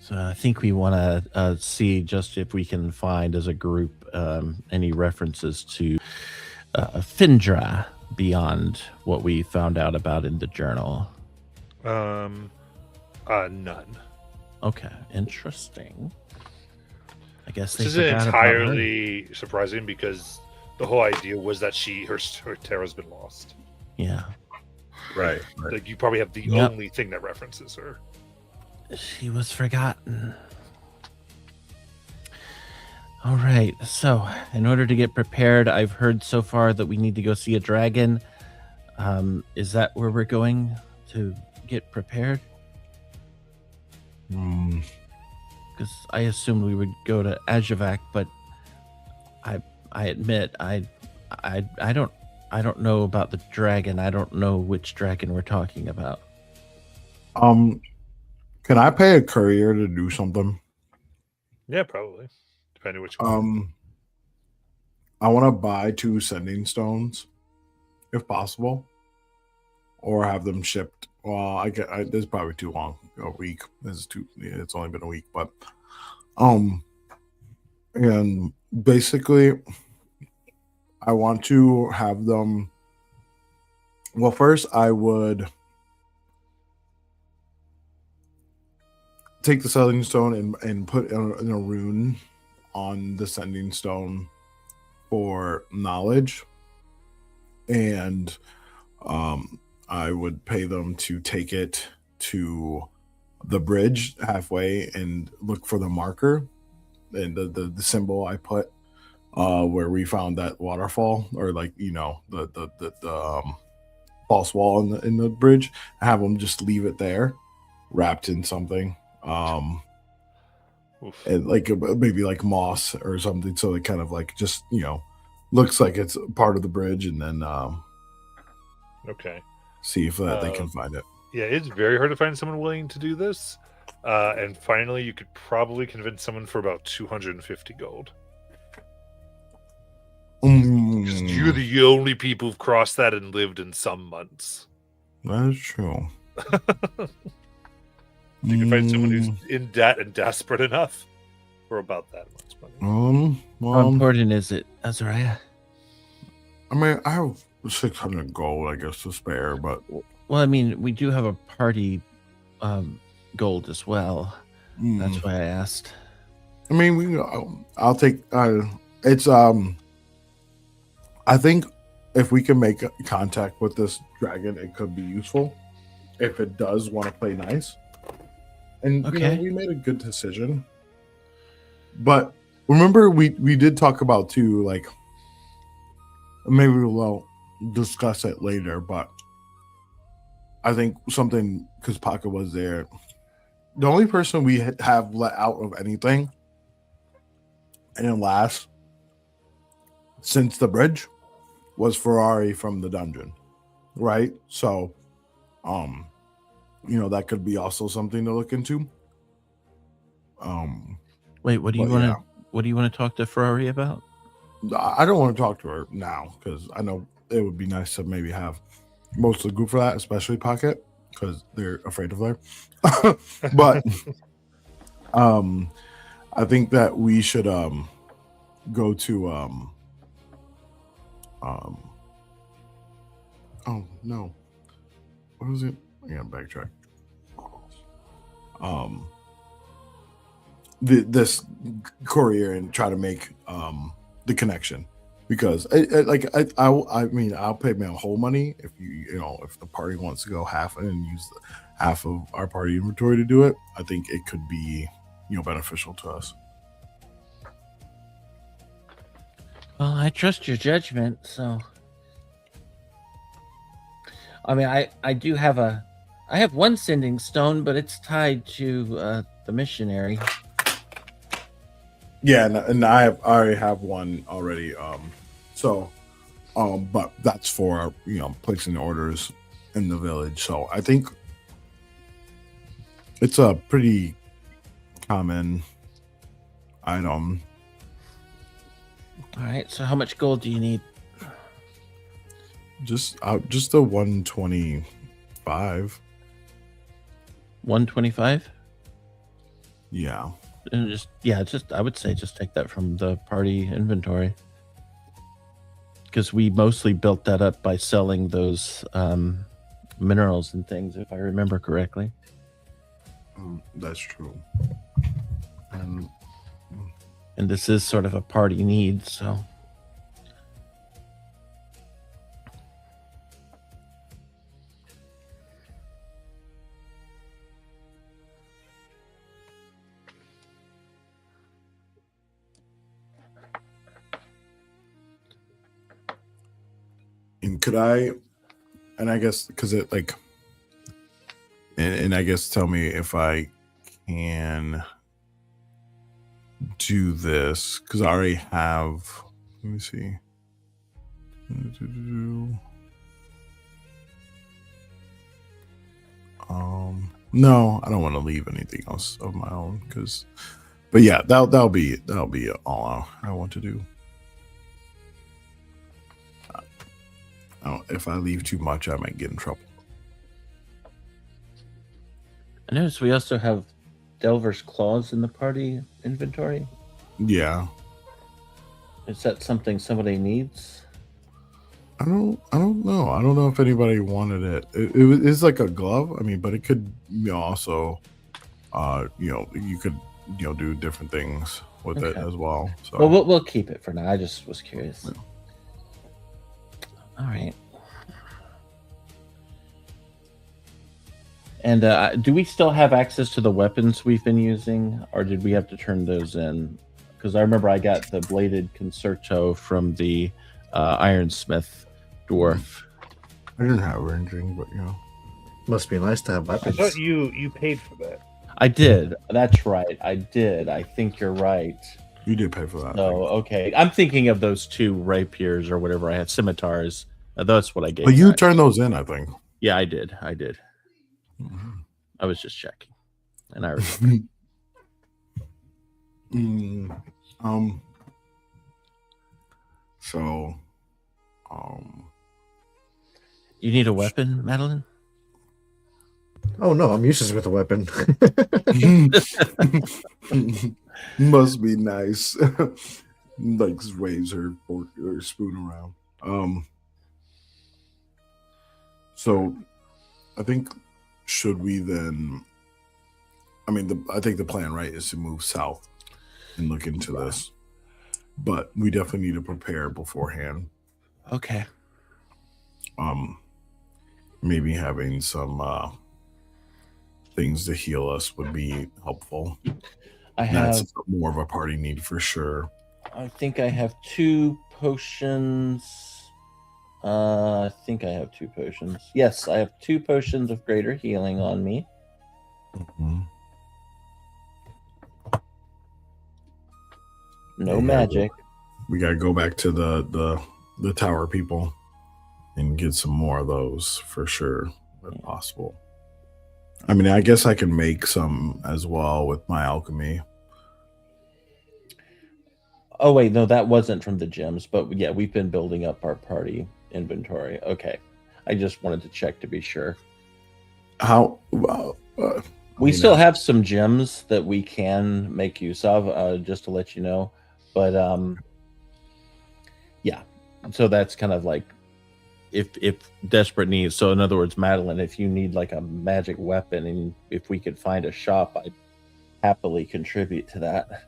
So I think we want to see just if we can find as a group any references to Findra beyond what we found out about in the journal. None. Okay, interesting. I guess they This isn't forgot about her. entirely surprising because the whole idea was that her Terra's been lost. Yeah, Right. Like you probably have the Yep. only thing that references her. she was forgotten. All right, so in order to get prepared, I've heard so far that we need to go see a dragon. Is that where we're going to get prepared? Because I assumed we would go to Ajavak, but I admit I don't know about the dragon. I don't know which dragon we're talking about. Can I pay a courier to do something? Yeah, probably. Depending which one. I want to buy 2 sending stones, if possible, or have them shipped. Well, this is probably too long. A week. It's only been a week, but and basically, I want to have them. Well, first I would take the sending stone and put in a rune on the sending stone for knowledge, and I would pay them to take it to the bridge halfway and look for the marker and the symbol I put where we found that waterfall, or like the false wall in the bridge. Have them just leave it there, wrapped in something. And like maybe like moss or something, so it kind of like just looks like it's part of the bridge, and then Okay. see if they can find it. Yeah, it's very hard to find someone willing to do this. And finally, you could probably convince someone for about 250 gold. Because you're the only people who've crossed that and lived in some months. That's true. You can find someone who's in debt and desperate enough for about that much money. How important is it, Azariah? I mean, I have 600 gold, I guess, to spare, but Well, I mean, we do have a party gold as well. That's why I asked. I mean, I'll take. It's I think if we can make contact with this dragon, it could be useful. If it does want to play nice, and Okay. we made a good decision. But remember, we did talk about too, like maybe we'll discuss it later. But I think something because Paka was there. The only person we have let out of anything and it lasts since the bridge was Ferrari from the dungeon, right? So, that could be also something to look into. Wait, what do you But want to? yeah. What do you want to talk to Ferrari about? I don't want to talk to her now because I know it would be nice to maybe have most of the group for that, especially Pocket, because they're afraid of her. But I think that we should go to oh no, what was it? I gotta backtrack. This courier and try to make the connection because I mean I'll pay my whole money if if the party wants to go half and use half of our party inventory to do it. I think it could be beneficial to us. Well, I trust your judgment, so. I mean, I do have I have one sending stone, but it's tied to the missionary. Yeah, and I already have one already. But that's for placing orders in the village. So I think it's a pretty common item. All right. So, how much gold do you need? Just the 125. 125. Yeah. And I would say just take that from the party inventory because we mostly built that up by selling those minerals and things, if I remember correctly. That's true. And And this is sort of a party need, so. and could I guess because it like and I guess tell me if I can do this because I already have. Let me see. No, I don't want to leave anything else of my own but yeah, that'll be all I want to do. If I leave too much, I might get in trouble. I noticed we also have Delver's Claws in the party inventory. Yeah. Is that something somebody needs? I don't know. I don't know if anybody wanted it. It is like a glove. I mean, but it could also, you could do different things with it as well. So Well, we'll keep it for now. I just was curious. Yeah. All right. And do we still have access to the weapons we've been using, or did we have to turn those in? Because I remember I got the bladed concerto from the ironsmith dwarf. I didn't have ranging, but Must be nice to have I weapons. thought you paid for that. I did. That's right. I did. I think you're right. you did pay for that. So okay, I'm thinking of those two rapiers or whatever I had, scimitars. That's what I gave. But you back. turned those in, I think. Yeah, I did. Mhm. I was just checking, and I remember. So, You need a weapon, Madeline? Oh no, I'm useless with a weapon. must be nice. Like waves her fork or spoon around. So, I think should we then? I mean, I think the plan, right, is to move south and look into this, but we definitely need to prepare beforehand. Okay. Maybe having some things to heal us would be helpful. I That's have. more of a party need for sure. I think I have 2 potions. I think I have 2 potions. Yes, I have 2 potions of greater healing on me. Mhm. No Yeah, magic. We gotta go back to the tower people and get some more of those for sure, if possible. I mean, I guess I can make some as well with my alchemy. Oh wait, no, that wasn't from the gems, but yeah, we've been building up our party inventory. Okay. I just wanted to check to be sure. How? Well, We still have some gems that we can make use of, just to let you know. But yeah. So that's kind of like if desperate needs. So in other words, Madeline, if you need like a magic weapon and if we could find a shop, I'd happily contribute to that.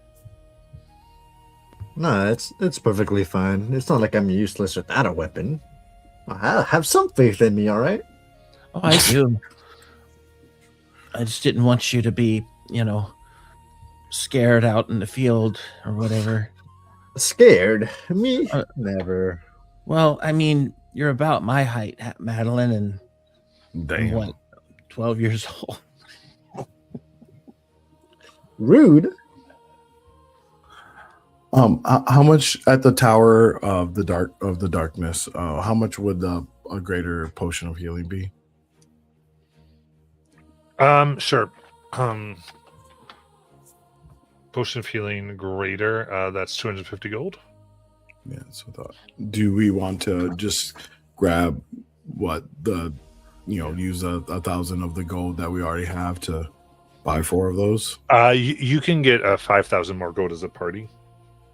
No, it's perfectly fine. It's not like I'm useless without a weapon. Have some faith in me, all right? Oh, I do. I just didn't want you to be, scared out in the field or whatever. Scared? Me? Never. Well, I mean, you're about my height, Madeline, and I'm Damn. what, 12 years old. Rude. How much at the Tower of the Darkness? How much would a greater potion of healing be? Sure. Potion of healing greater. That's 250 gold. Yeah, that's what I thought. Do we want to just grab use 1,000 of the gold that we already have to buy 4 of those? You can get 5,000 more gold as a party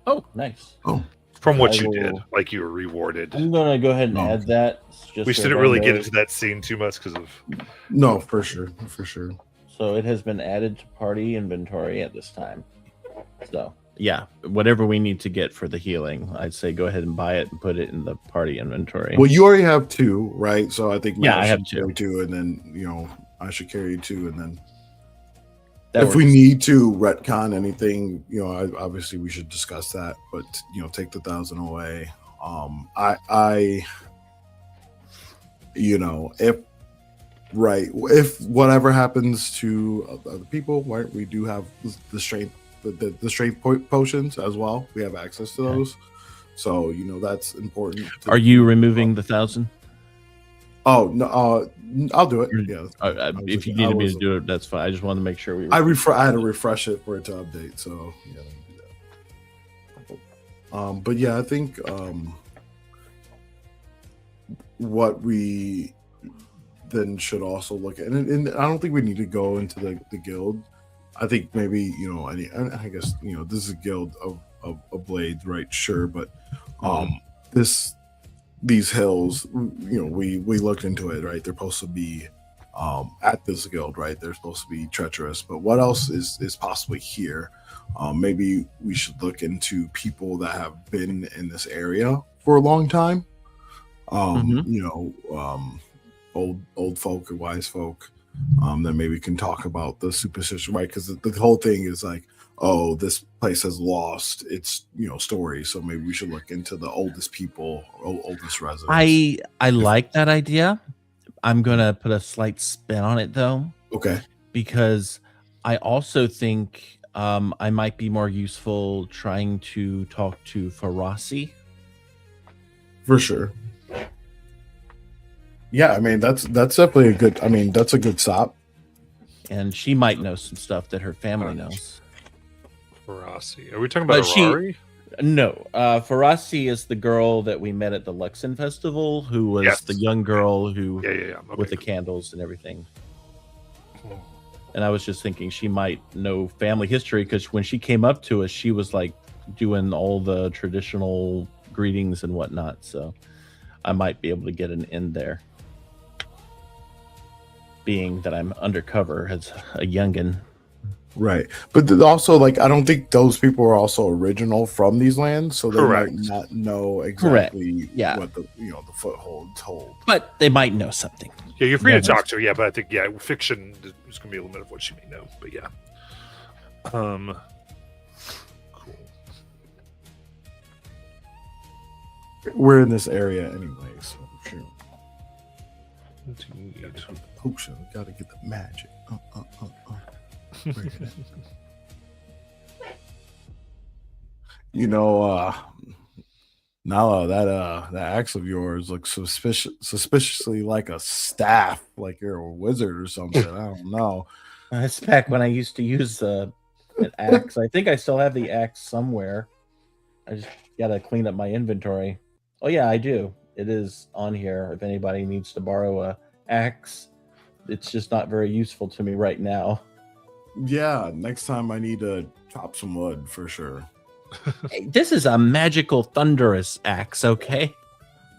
Oh, nice. Oh, from what I you will- did. Like you were rewarded. I'm going to go ahead and Oh. add that. Just We so didn't really everyone get knows. into that scene too much because of. no, for sure. So it has been added to party inventory at this time. So yeah, whatever we need to get for the healing, I'd say go ahead and buy it and put it in the party inventory. Well, you already have 2, right? So I think Yeah, I should have 2. carry 2, and then I should carry 2, and then That if we works. need to retcon anything, obviously we should discuss that. But take the 1,000 away. If whatever happens to other people, right? We do have the strength, the strength potions as well. We have access to those, so that's important. Are you removing the 1,000? Oh no, I'll do it. Yeah. If you needed me to do it, that's fine. I just wanted to make sure we were. I had to refresh it for it to update. So yeah, let me do that. But yeah, I think what we then should also look at, and I don't think we need to go into the guild. I think maybe I guess this is a guild of blades, right? Sure, but these hills, we looked into it, right? They're supposed to be at this guild, right? They're supposed to be treacherous, but what else is possibly here? Maybe we should look into people that have been in this area for a long time. Old folk or wise folk. Then maybe we can talk about the superstition, right? Because the whole thing is like, oh, this place has lost its story, so maybe we should look into the oldest people, oldest residents. I like that idea. I'm gonna put a slight spin on it though, Okay. because I also think I might be more useful trying to talk to Farasi. For sure. Yeah, I mean that's definitely a good. I mean that's a good stop. And she might know some stuff that her family knows. Farasi. Are we talking about But she- Arari? No, Farasi is the girl that we met at the Luxon Festival, who was Yes. the young girl who Yeah. Okay, with the candles and everything. And I was just thinking she might know family history because when she came up to us, she was like doing all the traditional greetings and whatnot. So I might be able to get an in there. being that I'm undercover as a youngin. Right, but also like I don't think those people are also original from these lands, so they Correct. might not know exactly Yeah. what the the footholds hold. But they might know something. Yeah, you're free Yeah, to talk to her. Yeah, but I think fiction is going to be a little bit of what she may know. But yeah, cool. We're in this area anyway, so sure. Indeed. Gotta get the potion. We gotta get the magic. Where is it? Nala, that axe of yours looks suspiciously like a staff, like you're a wizard or something. I don't know. It's back when I used to use an axe. I think I still have the axe somewhere. I just gotta clean up my inventory. Oh yeah, I do. It is on here. If anybody needs to borrow a axe, it's just not very useful to me right now. Yeah, next time I need to chop some wood for sure. Hey, this is a magical thunderous axe, okay?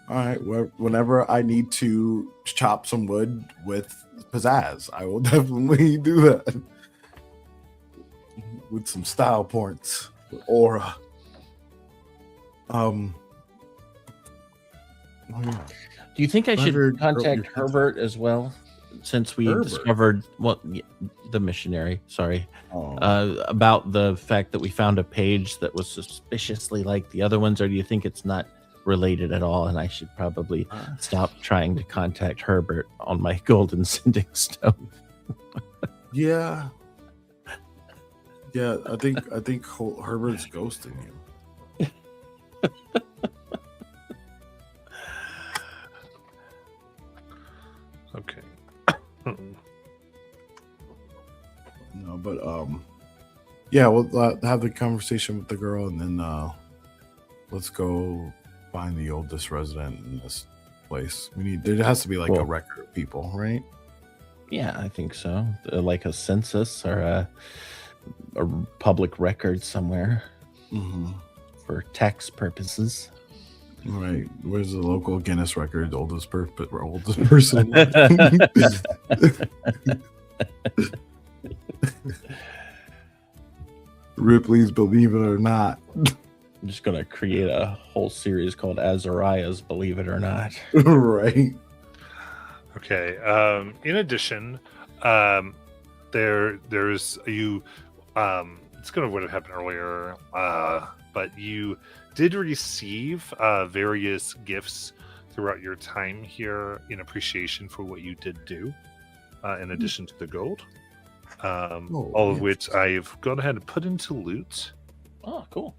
All right, whenever I need to chop some wood with pizzazz, I will definitely do that. With some style points, with aura. Oh yeah. Do you think I should Herbert, contact your Herbert as well? Since we Herbert? discovered the missionary, sorry, Oh. about the fact that we found a page that was suspiciously like the other ones, or do you think it's not related at all and I should probably stop trying to contact Herbert on my golden sending stone? Yeah. Yeah, I think Herbert's ghosting you. Okay. No, but yeah, we'll have the conversation with the girl, and then let's go find the oldest resident in this place. There has to be like a Cool. record of people, right? Yeah, I think so. Like a census or a public record somewhere Mm-hmm. for tax purposes. Right. Where's the local Guinness record? Oldest person. Ripley's Believe It or Not. I'm just gonna create a whole series called Azariah's Believe It or Not. Right. Okay. In addition, there's you. It's kind of what had happened earlier, but you did receive various gifts throughout your time here in appreciation for what you did do. In addition to the gold, all of yes. which I've gone ahead and put into loot. Oh, cool.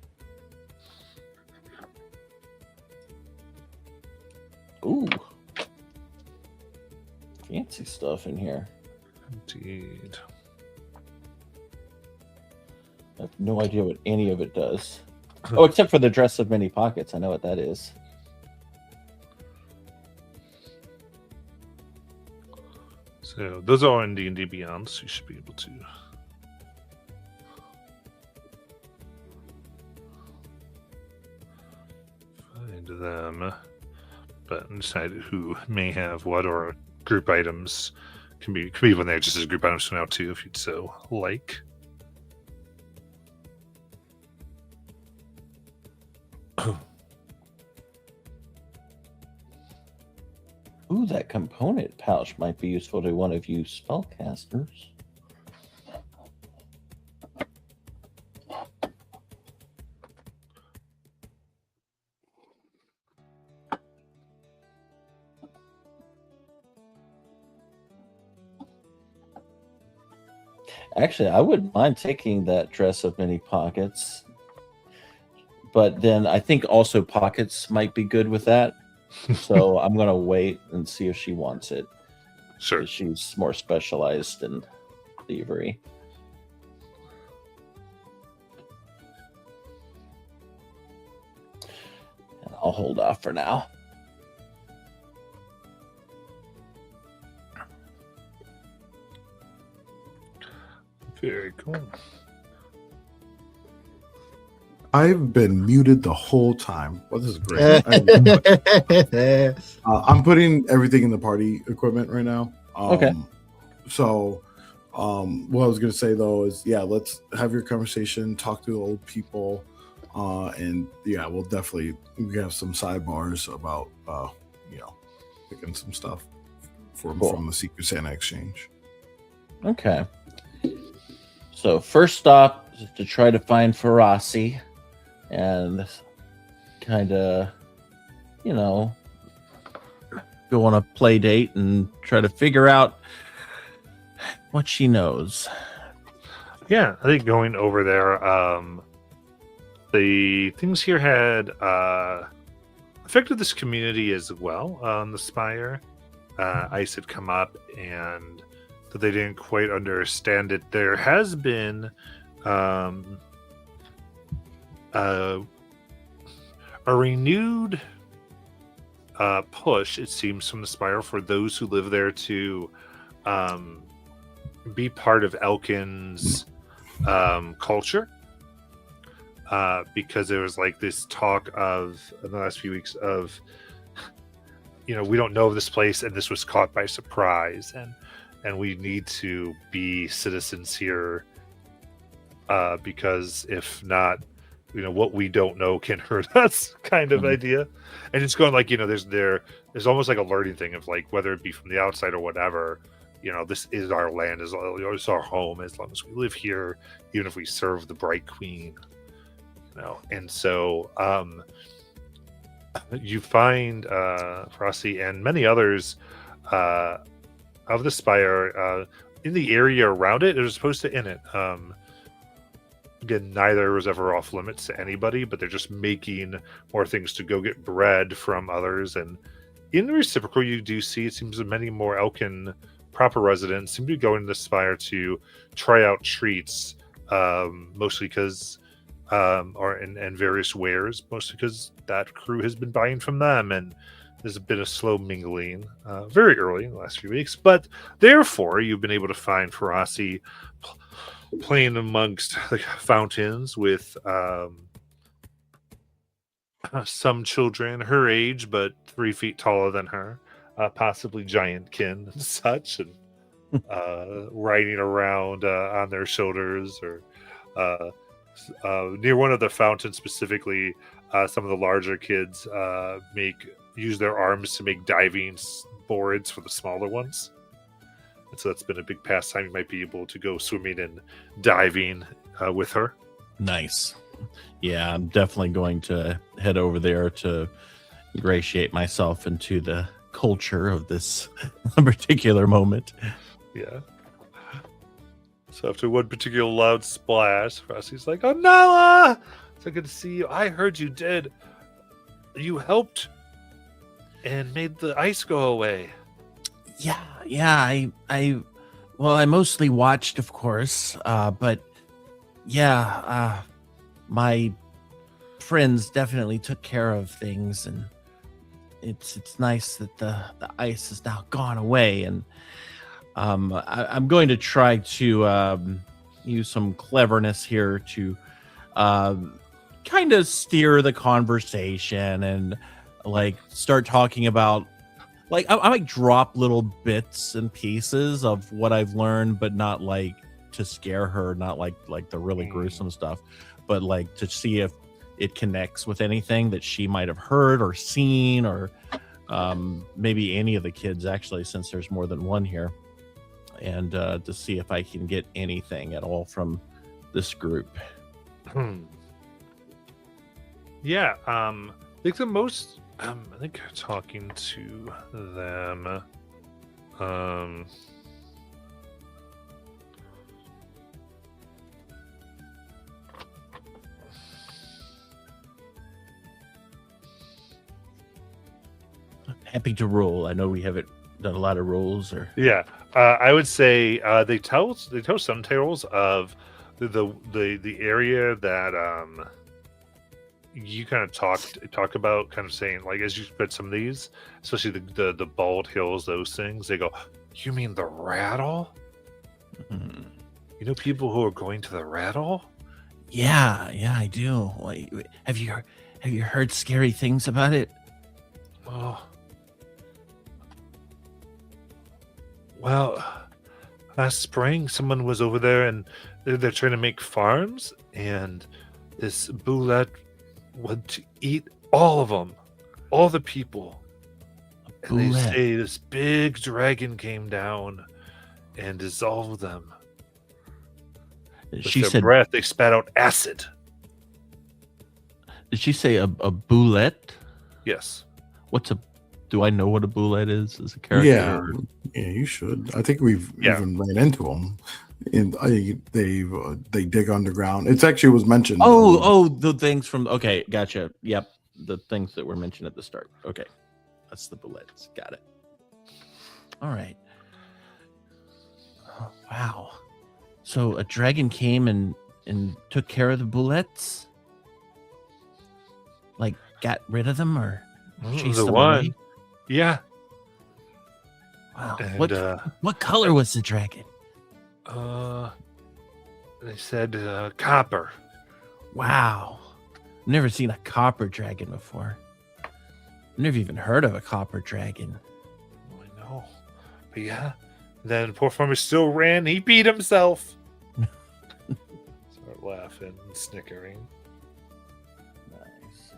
Ooh. Fancy stuff in here. Indeed. I have no idea what any of it does. Oh, except for the dress of many pockets. I know what that is. So those are in D&D Beyond, so you should be able to find them. But decide who may have what, or group items can be when they're just as group items for now too, if you'd so like. Ooh, that component pouch might be useful to one of you spellcasters. Actually, I wouldn't mind taking that dress of many pockets. But then I think also pockets might be good with that. So I'm going to wait and see if she wants it. Sure. 'Cause she's more specialized in thievery. And I'll hold off for now. Very cool. I've been muted the whole time. Well, this is great. I'm putting everything in the party equipment right now. Okay. So, what I was gonna say though is, yeah, let's have your conversation, talk to the old people, and yeah, we'll definitely we have some sidebars about you know, picking some stuff from Cool. the Secret Santa exchange. Okay. So first stop is to try to find Ferasi and kind of, you know, go on a play date and try to figure out what she knows. Yeah, I think going over there, the things here had affected this community as well on the Spire. Ice had come up and that they didn't quite understand it. There has been a renewed push, it seems, from the Spire for those who live there to be part of Elkin's culture. Because there was like this talk of in the last few weeks of, you know, we don't know this place and this was caught by surprise, and we need to be citizens here, because if not, you know, what we don't know can hurt us, kind of idea. And it's going like, you know, there's almost like a learning thing of like, whether it be from the outside or whatever, you know, this is our land, it's our home as long as we live here, even if we serve the Bright Queen, you know. And so you find Frosty and many others of the Spire in the area around it. It was supposed to in it. Again, neither was ever off limits to anybody, but they're just making more things to go get bread from others. And in the reciprocal, you do see, it seems that many more Elkin proper residents seem to be going to the Spire to try out treats, mostly because, and various wares, mostly because that crew has been buying from them, and there's been a slow mingling very early in the last few weeks. But therefore, you've been able to find Ferasi playing amongst the fountains with some children her age, but 3 feet taller than her, possibly giant kin and such, and riding around on their shoulders, or near one of the fountains specifically. Some of the larger kids use their arms to make diving boards for the smaller ones. And so that's been a big pastime. You might be able to go swimming and diving with her. Nice. Yeah, I'm definitely going to head over there to ingratiate myself into the culture of this particular moment. Yeah. So after one particular loud splash, Frosty's like, "Oh, Nala! So good to see you. I heard you did. You helped and made the ice go away." Yeah. I mostly watched, of course, but yeah, my friends definitely took care of things, and it's nice that the ice has now gone away, and I'm going to try to use some cleverness here to kind of steer the conversation and like start talking about, like, I might drop little bits and pieces of what I've learned, but not like to scare her, not like the really gruesome stuff, but like to see if it connects with anything that she might have heard or seen, or maybe any of the kids, actually, since there's more than one here, and to see if I can get anything at all from this group. Yeah, I think the most, I think talking to them, Happy to roll. I know we haven't done a lot of rolls, or yeah, I would say they tell some tales of the area that you kind of talk about, kind of saying, like, as you read some of these, especially the Bald Hills, those things, they go, "You mean the Rattle? Mm-hmm. You know people who are going to the Rattle?" Yeah, I do. Have you heard scary things about it? Oh, well, last spring, someone was over there and they're trying to make farms, and this boulette wanted to eat all of them, all the people. And they Boulette. say this big dragon came down and dissolved them. With She their said, breath, they spat out acid. did she say a boulette? Yes. What's a? Do I know what a boulette is as a character? Yeah, or- yeah, you should. I think we've Yeah. even ran into them. And they dig underground. It's actually was mentioned. Oh, the things from. Okay, gotcha. Yep, the things that were mentioned at the start. Okay, that's the bullets. Got it. All right. Oh, wow. So a dragon came and took care of the bullets. Like got rid of them or chased The them one. away? Yeah. Wow. And What color was the dragon? they said copper. Wow. Never seen a copper dragon before. Never even heard of a copper dragon. Oh, I know. But yeah. Then poor farmer still ran. He beat himself. Start laughing and snickering. Nice.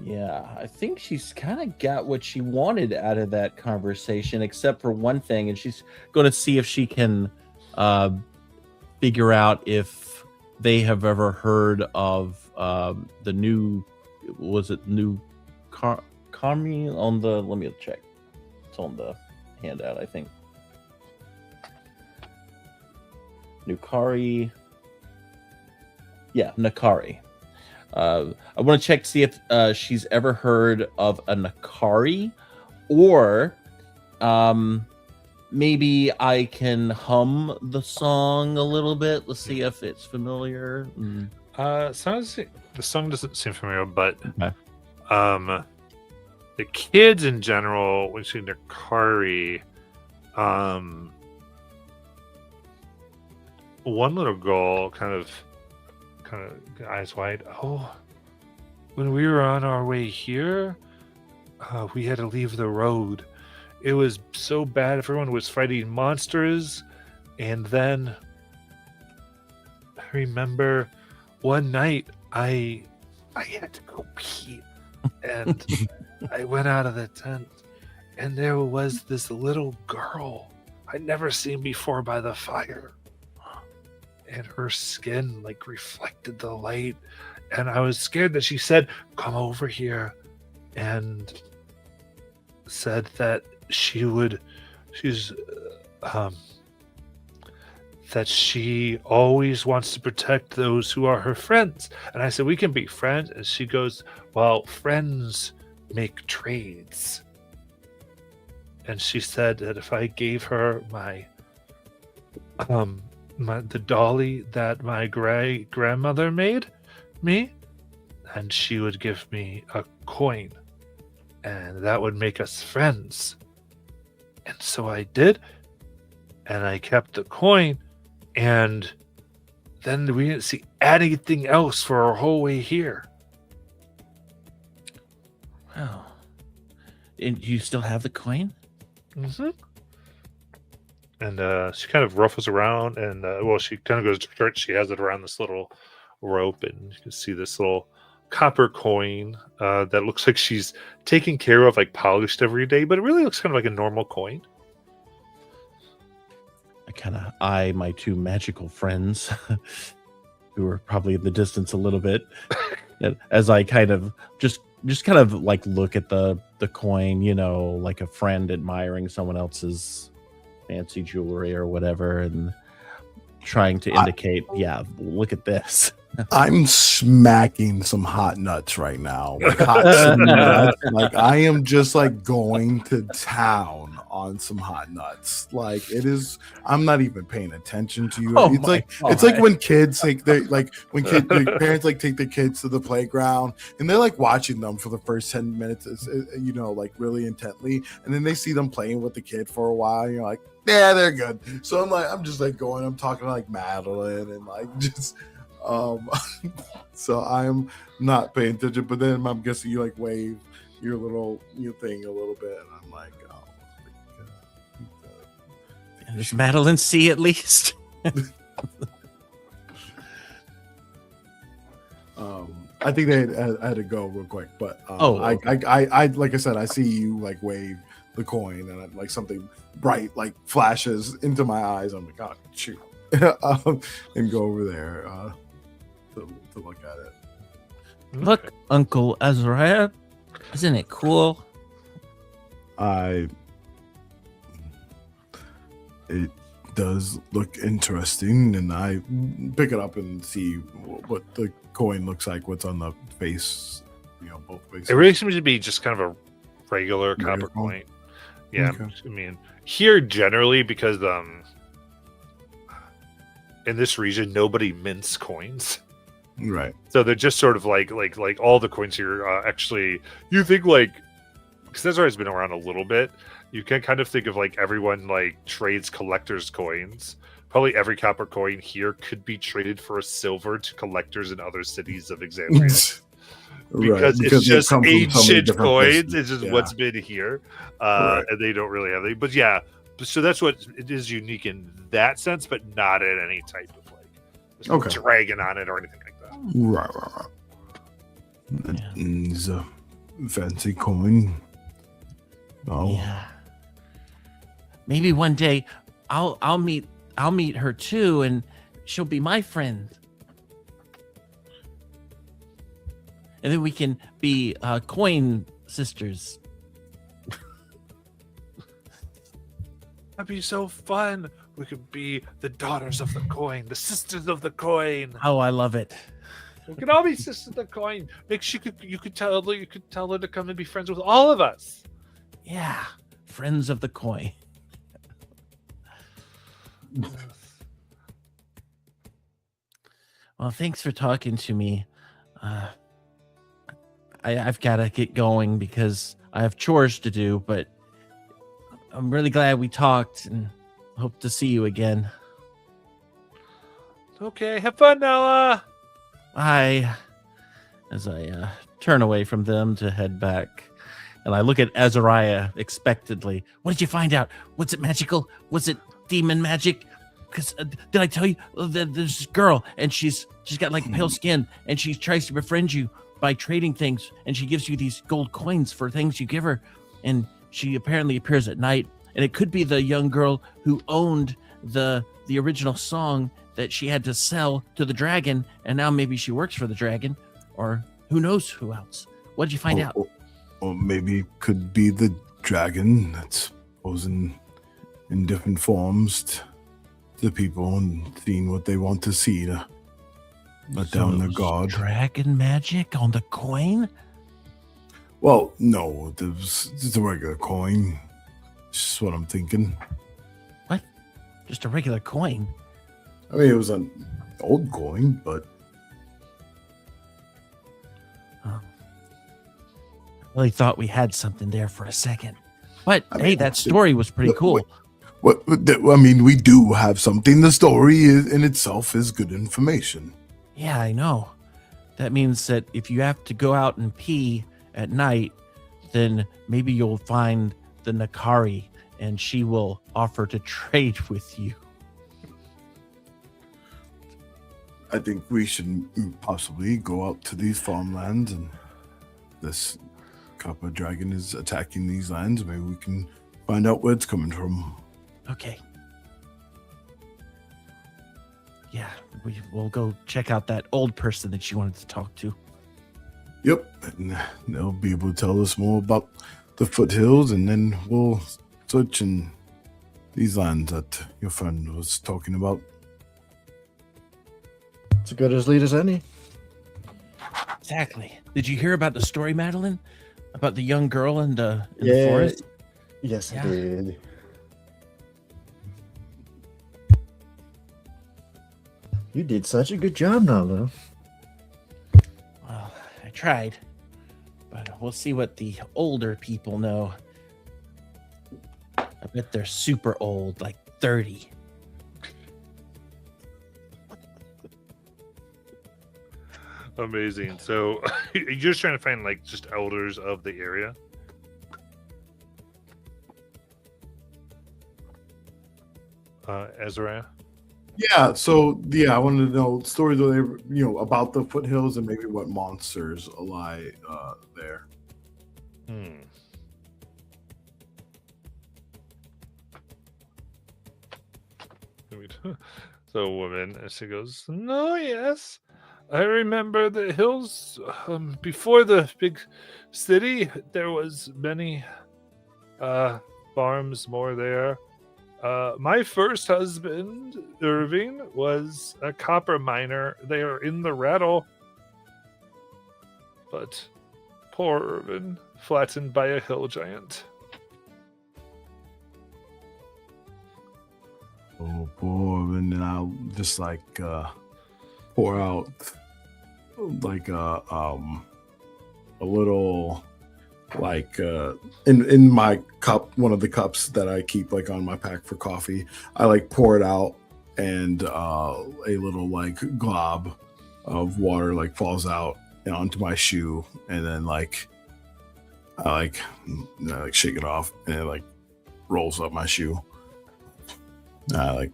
Yeah, I think she's kind of got what she wanted out of that conversation, except for one thing, and she's going to see if she can figure out if they have ever heard of the new, was it new Kami on the, let me check. It's on the handout, I think. Nukari. Yeah, Nakari. I want to check to see if she's ever heard of a Nakari, or maybe I can hum the song a little bit. Let's see if it's familiar. Sounds the song doesn't seem familiar, but Okay. the kids in general, when you see Nakari, one little girl kind of eyes wide. Oh, when we were on our way here, we had to leave the road. It was so bad. Everyone was fighting monsters, and then I remember one night I had to go pee, and I went out of the tent, and there was this little girl I'd never seen before by the fire. And her skin like reflected the light, and I was scared that she said, "Come over here," and said that that she always wants to protect those who are her friends. And I said, "We can be friends," and she goes, "Well, friends make trades." And she said that if I gave her the dolly that my grandmother made me, and she would give me a coin, and that would make us friends. And so I did, and I kept the coin, and then we didn't see anything else for our whole way here. Wow. And you still have the coin? Mm-hmm. And she kind of ruffles around, and she kind of goes to church. She has it around this little rope, and you can see this little copper coin that looks like she's taken care of, like polished every day, but it really looks kind of like a normal coin. I kind of eye my two magical friends who are probably in the distance a little bit as I kind of just kind of like look at the coin, like a friend admiring someone else's fancy jewelry or whatever, and trying to indicate, look at this. I'm smacking some hot nuts right now. Like hot nuts. Like I am just like going to town on some hot nuts. Like it is. I'm not even paying attention to you. Oh it's my it's like God. when kids take their their parents like take their kids to the playground and they're like watching them for the first 10 minutes, like really intently, and then they see them playing with the kid for a while. And you're like, yeah, they're good. So I'm just like going. I'm talking to like Madeline and like just. So I'm not paying attention, but then I'm guessing you like wave your thing a little bit, and I'm like, oh, Does Madeline see at least? I think they had to go real quick, but Oh, I like I said, I see you like wave the coin and like something bright like flashes into my eyes. I'm like, oh shoot, and go over there to look at it. look, Uncle Azariah. Isn't it cool? It does look interesting, and I pick it up and see what the coin looks like. What's on the face? Both faces. It really seems to be just kind of a regular copper coin? coin. Yeah, Okay. I mean here generally because in this region nobody mints coins, Right. so they're just sort of like all the coins here. Actually, you think like because Cesar has been around a little bit, you can kind of think of like everyone like trades collectors coins. Probably every copper coin here could be traded for a silver to collectors in other cities of Exandria. Because it's they just come from so many ancient different coins. places. It's just Yeah. what's been here, Right. and they don't really have any. But yeah, so that's what it is unique in that sense, but not in any type of like there's no Okay. dragon on it or anything like that. Right. It's a fancy coin. Oh, Yeah. Maybe one day I'll meet her too, and she'll be my friend. And then we can be coin sisters. That'd be so fun. We could be the daughters of the coin, the sisters of the coin. Oh, I love it. We could all be sisters of the coin. You could tell her to come and be friends with all of us. Yeah. Friends of the coin. Well, thanks for talking to me. I've got to get going because I have chores to do, but I'm really glad we talked and hope to see you again. Okay, have fun, Nella. Bye. As I turn away from them to head back. And I look at Azariah expectantly. What did you find out? Was it magical? Was it demon magic? Because did I tell you that there's this girl and she's got like pale skin and she tries to befriend you by trading things and she gives you these gold coins for things you give her, and she apparently appears at night, and it could be the young girl who owned the original song that she had to sell to the dragon, and now maybe she works for the dragon, or who knows who else. What did you find out? Or maybe it could be the dragon that's posing in different forms to people and seeing what they want to see to let down their So guard. Dragon magic on the coin? Well, no, it's a regular coin. Just what I'm thinking. Just a regular coin? I mean, it was an old coin, but I really thought we had something there for a second. But I hey, mean, that story was pretty cool. I mean, we do have something. The story in itself is good information. Yeah, I know. That means that if you have to go out and pee at night, then maybe you'll find the Nakari and she will offer to trade with you. I think we should possibly go out to these farmlands, and this copper dragon is attacking these lands. Maybe we can find out where it's coming from. Okay. Yeah, we'll go check out that old person that you wanted to talk to. Yep, and they'll be able to tell us more about the foothills, and then we'll search in these lands that your friend was talking about. It's as good as lead as any. Exactly. Did you hear about the story, Madeline? About the young girl in the Yeah. forest? Yes, Yeah. I did. You did such a good job, Nala. Well, I tried. But we'll see what the older people know. I bet they're super old, like 30. Amazing. So you're just trying to find like just elders of the area. Ezra? Yeah, so I wanted to know stories of about the foothills and maybe what monsters lie there. Hmm. So, woman, and she goes, "No, yes, I remember the hills. Before the big city, there was many farms more there. My first husband, Irving, was a copper miner there in the Rattle. But poor Irving, flattened by a hill giant." Oh boy, and then I'll just pour out like a little in my cup, one of the cups that I keep like on my pack for coffee. I like pour it out, and a little like glob of water like falls out onto my shoe, and then I shake it off, and it like rolls up my shoe. I like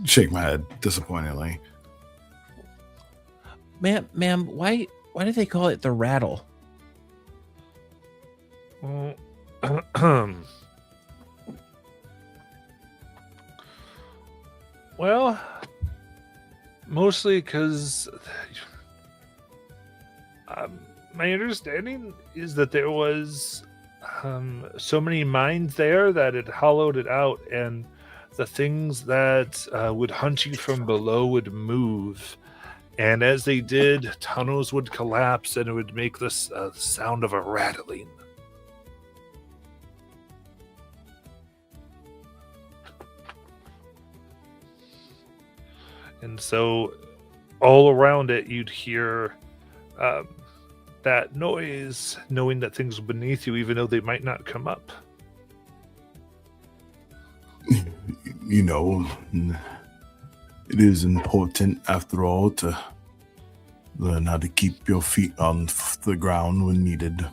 shake my head disappointingly. Ma'am, why do they call it the Rattle? Well, mostly because my understanding is that there was so many mines there that it hollowed it out, and the things that would hunt you from below would move. And as they did, tunnels would collapse, and it would make this sound of a rattling. And so all around it, you'd hear that noise, knowing that things are beneath you, even though they might not come up. You know, it is important, after all, to learn how to keep your feet on the ground when needed.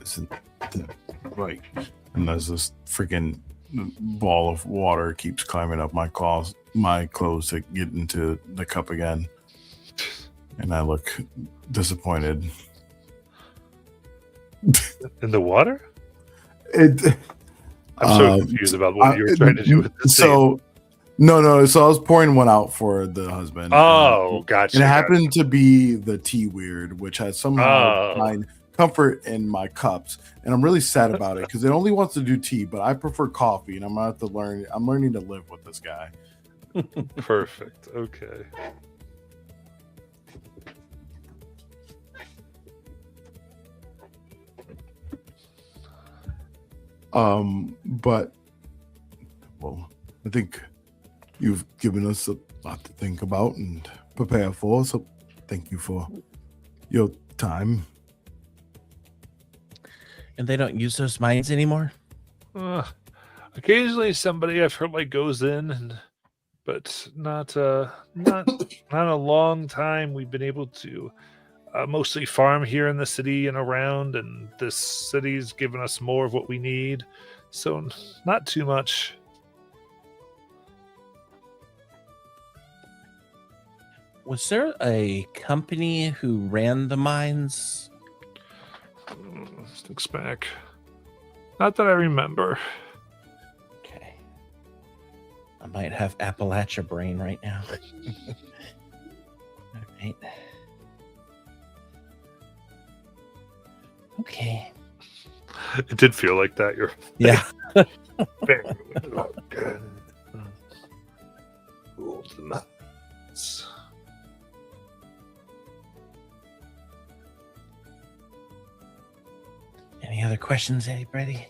Isn't that right? And as this freaking ball of water keeps climbing up my clothes to get into the cup again, and I look disappointed. In the water? I'm so confused about what you were trying to do with this. So, no. So I was pouring one out for the husband. Oh, gotcha. And it happened to be the tea weird, which has somehow find comfort in my cups, and I'm really sad about it because it only wants to do tea, but I prefer coffee, and I'm gonna have to learn. I'm learning to live with this guy. Perfect. Okay. But well, I think you've given us a lot to think about and prepare for, so thank you for your time. And they don't use those mines anymore? Occasionally somebody I've heard goes in, but not a long time. We've been able to mostly farm here in the city and around, and this city's given us more of what we need, so not too much. Was there a company who ran the mines? Looks back. Not that I remember. Okay. I might have Appalachia brain right now. All right. Okay. It did feel like that. You're Yeah. Any other questions, anybody?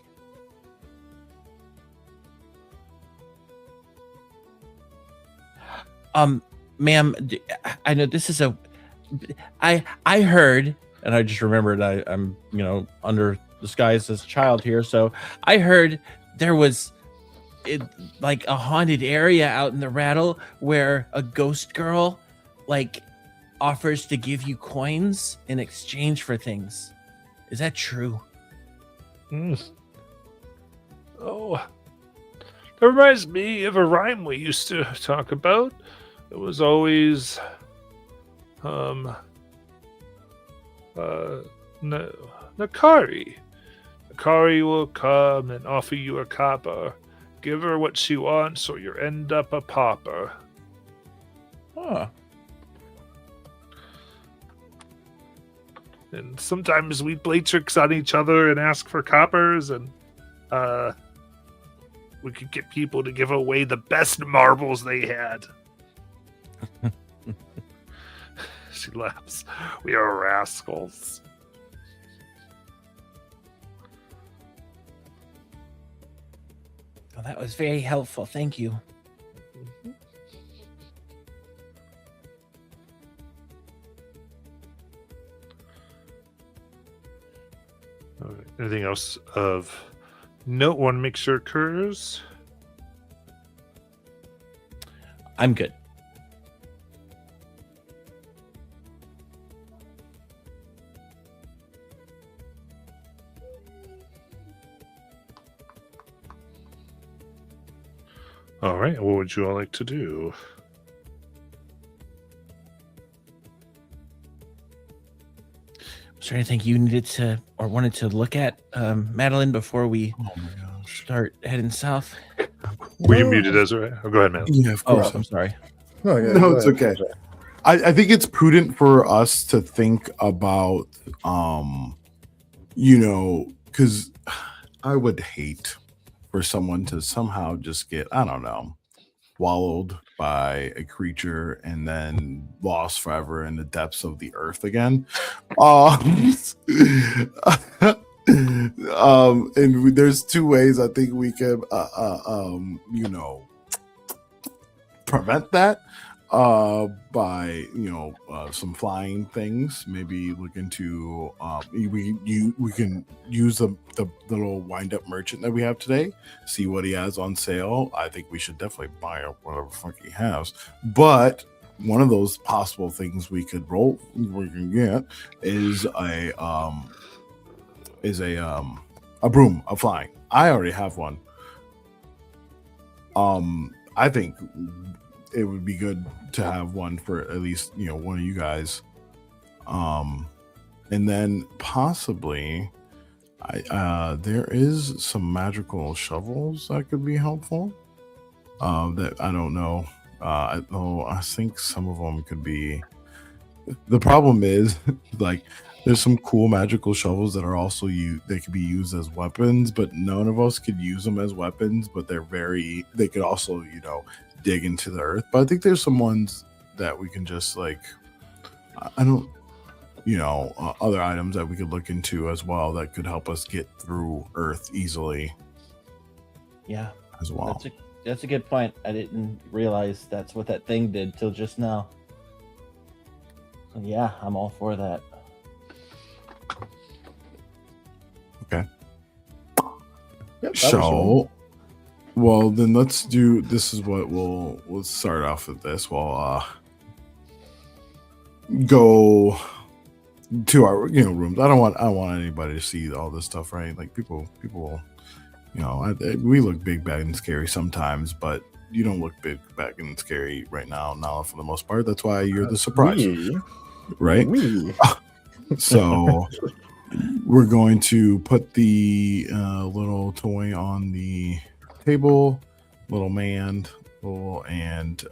Ma'am, I know this is I heard, and I just remembered I'm under disguise as a child here, so I heard there was like a haunted area out in the Rattle where a ghost girl offers to give you coins in exchange for things. Is that true? Oh, That reminds me of a rhyme we used to talk about. It was always, no, Nakari. Nakari will come and offer you a copper. Give her what she wants, or you end up a pauper. Huh. And sometimes we play tricks on each other and ask for coppers, and we could get people to give away the best marbles they had. She laughs. We are rascals. Well, that was very helpful. Thank you. All right. Anything else of note? Want to make sure occurs? I'm good. All right. What would you all like to do? Was there anything you needed to or wanted to look at, Madeline, before we Oh my gosh. start heading south? Were you No. muted, Desiree? Oh, go ahead, man. Yeah, of Oh, course. I'm sorry. No, yeah, No, go it's ahead. okay. I think it's prudent for us to think about, because I would hate for someone to somehow just get, I don't know, swallowed by a creature and then lost forever in the depths of the earth again. And there's two ways I think we can, prevent that by some flying things. Maybe look into we can use the little wind up merchant that we have today, see what he has on sale. I think we should definitely buy up whatever fuck he has, but one of those possible things we can get is a broom of flying. I already have one. I think it would be good to have one for at least one of you guys, and then possibly there is some magical shovels that could be helpful, that I don't know. I think some of them could be. The problem is like there's some cool magical shovels that are also they could be used as weapons, but none of us could use them as weapons, but they could also dig into the earth. But I think there's some ones that we can just like, I don't, other items that we could look into as well that could help us get through earth easily Yeah, as well. that's a good point. I didn't realize that's what that thing did till just now. So yeah, I'm all for that. Okay. Yep, that was So, well, then let's do. This is what we'll start off with. This we'll go to our rooms. I don't want anybody to see all this stuff, right? Like people, we look big, bad, and scary sometimes, but you don't look big, bad, and scary right now. Now, for the most part, that's why you're the surprise, right? So we're going to put the little toy on the table, little man, and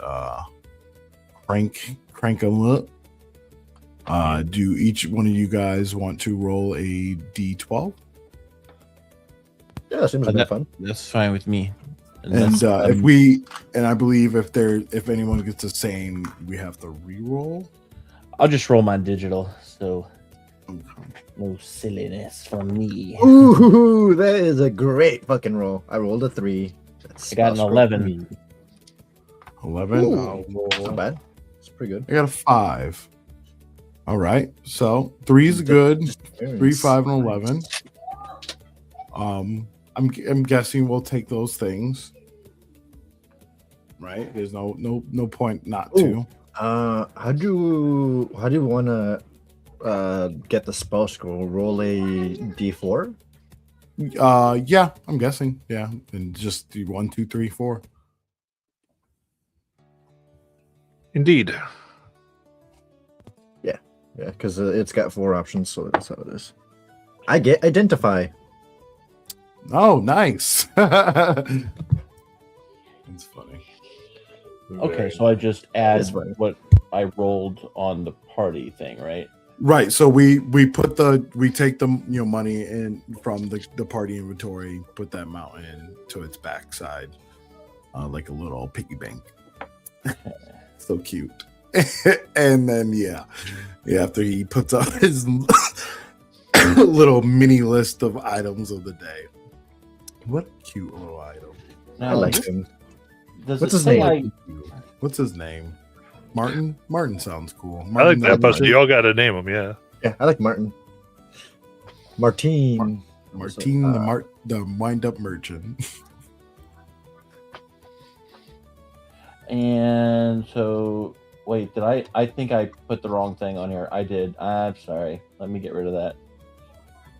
crank them up. Do each one of you guys want to roll a d12? Yeah, seems like fun. That's fine with me. And I believe if anyone gets the same, we have to re-roll. I'll just roll my digital, so no silliness from me. Ooh, that is a great fucking roll. I rolled a 3. I got an 11. 11. Ooh, it's not bad. It's pretty good. I got a 5. All right, so 3 is good. 3, 5, and 11. I'm guessing we'll take those things. Right? There's no point not to. How do you want to get the spell scroll? Roll a d4? Yeah, I'm guessing. Yeah, and just do 1, 2, 3, 4. Indeed. Yeah, because it's got 4 options, so that's how it is. I get identify. Oh, nice. It's funny. Okay, so I just add That's fine. what I rolled on the party thing, right? Right. So we take the money in from the party inventory, put that amount in to its backside, like a little piggy bank. So cute. And then after he puts up his little mini list of items of the day. What a cute little item. Now, I like him. Does What's it his say name? What's his name? Martin? Martin sounds cool. I like Martin that, the- but you all got to name them, yeah. Yeah, I like Martin. Martine. Martin the wind up merchant. And so, wait, did I think I put the wrong thing on here. I did. I'm sorry. Let me get rid of that.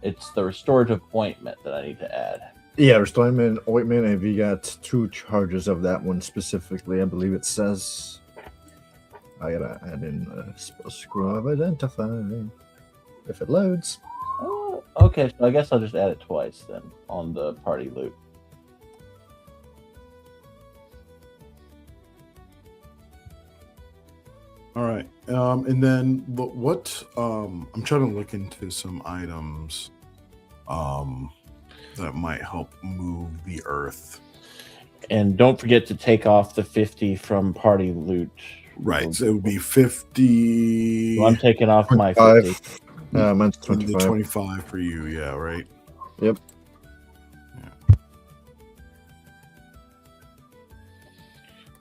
It's the restorative ointment that I need to add. Yeah, restoration ointment, and we got 2 charges of that one specifically. I believe it says. I gotta add in a scroll of identify if it loads. Oh, okay, so I guess I'll just add it twice then on the party loot. All right. And then what I'm trying to look into some items that might help move the earth. And don't forget to take off the 50 from party loot. Right. So it would be 50. So I'm taking off my 25. 50. Mine's and the 25. 25 for you, yeah, right? Yep.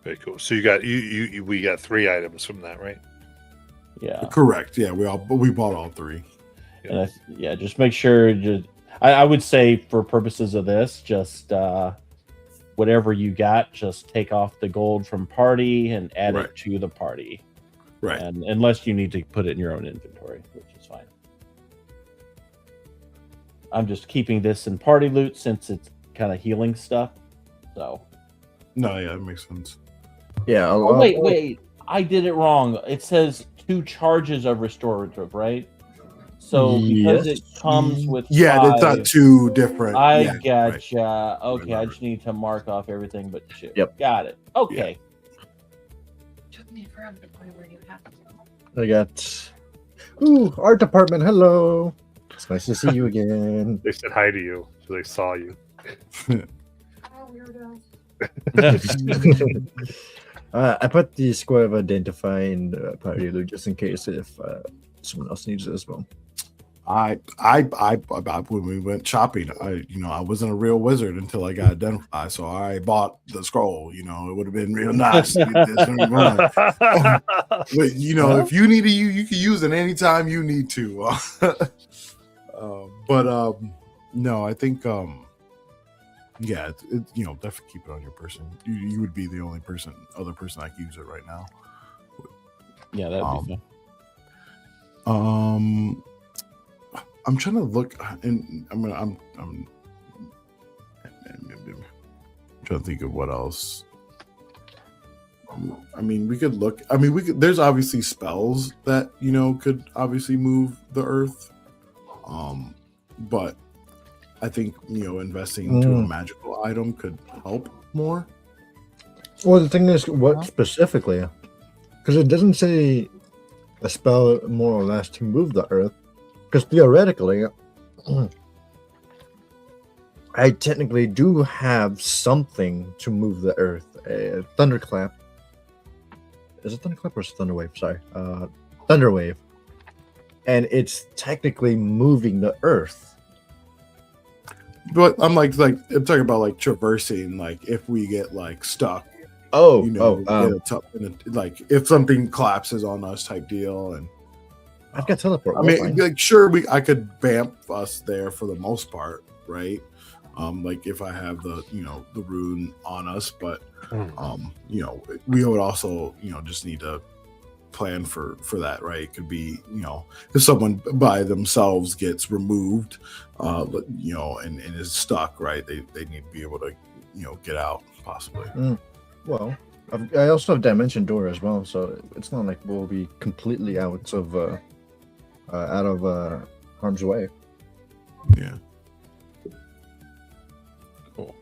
Very cool. So you got we got 3 items from that, right? Yeah. Correct. Yeah, we bought all 3. And just make sure. I would say for purposes of this, just whatever you got, just take off the gold from party and add Right. it to the party. Right. And unless you need to put it in your own inventory, which is fine. I'm just keeping this in party loot since it's kind of healing stuff. So. No, yeah, that makes sense. Yeah. Oh, wait. I did it wrong. It says 2 charges of restorative, right? So because Yes. it comes with Yeah, 5, it's not 2 different. I yeah, gotcha. Okay, I Remember. just need to mark off everything but 2. Yep. Got it. Okay. Took me forever to find where you have it. I got. Ooh, art department. Hello. It's nice to see you again. They said hi to you, so they saw you. Oh, weirdo. I put the square of identify in the party loot just in case if someone else needs it as well. I when we went shopping, I wasn't a real wizard until I got identified. So I bought the scroll. It would have been real nice to get this and run. But if you need to, you can use it anytime you need to. No, I think definitely keep it on your person. You would be the only other person I can use it right now. Yeah, that'd be fine. I'm trying to look, and I'm trying to think of what else. I mean, we could look. I mean, there's obviously spells that could obviously move the earth. But I think investing into a magical item could help more. Well, the thing is, what specifically? Because it doesn't say a spell more or less to move the earth. Because theoretically, I technically do have something to move the earth. A thunderclap. Is it thunderclap or is it thunderwave? Sorry. Thunderwave. And it's technically moving the earth. But I'm I'm talking about like traversing, like if we get like stuck. Like if something collapses on us type deal, and I've got teleport. I mean, like sure, I could vamp us there for the most part, right? Like if I have the the rune on us, but we would also just need to plan for that, right? It could be, if someone by themselves gets removed, and is stuck, right? They need to be able to, get out possibly. Well, I also have Dimension Door as well, so it's not like we'll be completely out of harm's way. Yeah. Cool.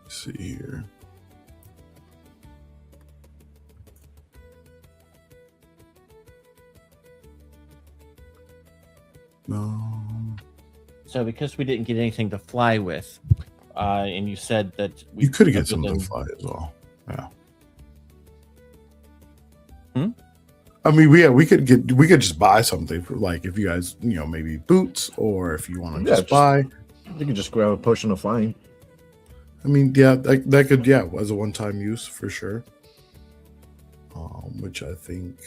See here. So because we didn't get anything to fly with, and you said that You could get other something than- to fly as well. Yeah. Hmm? I mean, we could just buy something for, like, if you guys, maybe boots, or if you want to just buy. You can just grab a potion of flying. I mean, yeah, that could, as a one-time use for sure. Which I think,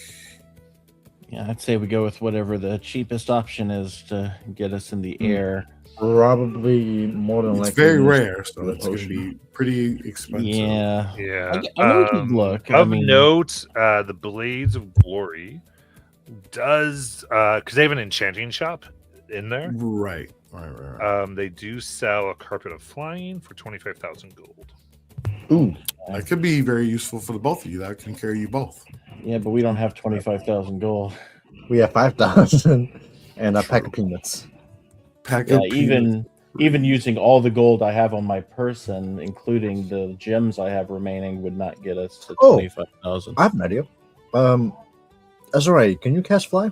Yeah, I'd say we go with whatever the cheapest option is to get us in the air. Probably more than likely. it's very most rare, so the it's going to potion. be pretty expensive. Yeah. Yeah. I know we could look. I Of mean- note, the Blades of Glory does because they have an enchanting shop in there. Right. They do sell a carpet of flying for 25,000 gold. Ooh, That could be very useful for the both of you. That can carry you both. Yeah, but we don't have 25,000 gold. we have 5,000 and a pack of peanuts. Pack Yeah, of peanuts. even using all the gold I have on my person, including the gems I have remaining, would not get us to Oh. 25,000. I have an idea. Azure, can you cast fly?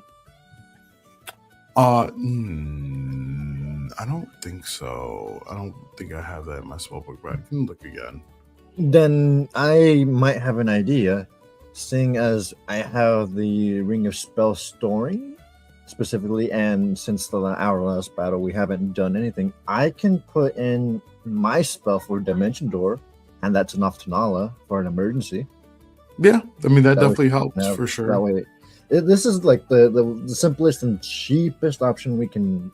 I don't think so. I don't think I have that in my spellbook, but I can look again. Then I might have an idea, seeing as I have the Ring of Spell Storing specifically, and since our last battle we haven't done anything, I can put in my spell for Dimension Door, and that's enough to Nala for an emergency. Yeah, I mean that That way- definitely helps Now, for sure. That way, this is like the simplest and cheapest option we can.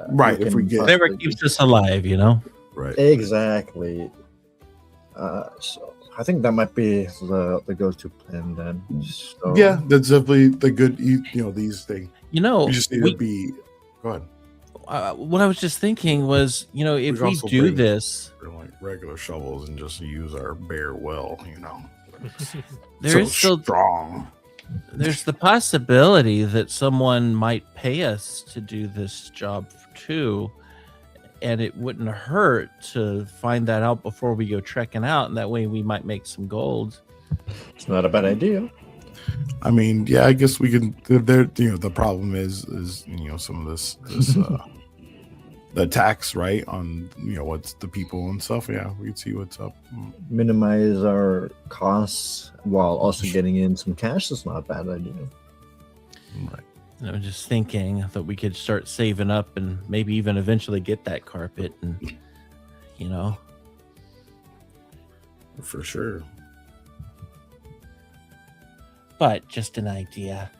Right, if we get- Whatever keeps us alive, you know? Right. Exactly. So I think that might be the go-to plan then. So, Yeah, that's definitely the good. These things. You know, You just need to be. Go ahead. what I was just thinking was, if could we also do bring- this, Or like regular shovels and just use our bare will. there so is still strong. there's the possibility that someone might pay us to do this job too, and it wouldn't hurt to find that out before we go trekking out, and that way we might make some gold. it's not a bad idea. I mean, yeah, I guess we can. There, the problem is some of this the tax, right, on what's the people and stuff. Yeah, we can see what's up. Minimize our costs while also getting in some cash. That's not a bad idea. Right. And I'm just thinking that we could start saving up and maybe even eventually get that carpet, and For sure. but just an idea.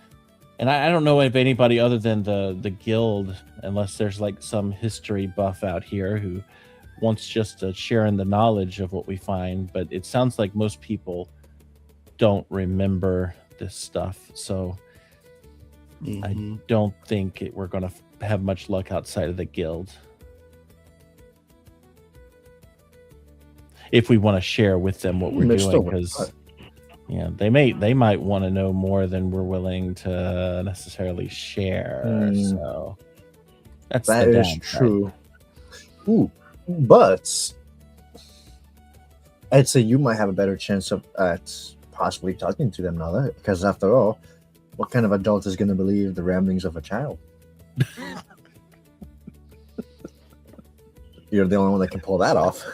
And I don't know if anybody other than the guild, unless there's like some history buff out here who wants just to share in the knowledge of what we find. But it sounds like most people don't remember this stuff. So Mhm. don't think we're going to have much luck outside of the guild. If we want to share with them what we're They're doing, still- because they might want to know more than we're willing to necessarily share. So that's That the is downside. true. Ooh, but I'd say you might have a better chance at possibly talking to them now, because after all, what kind of adult is going to believe the ramblings of a child? You're the only one that can pull that off.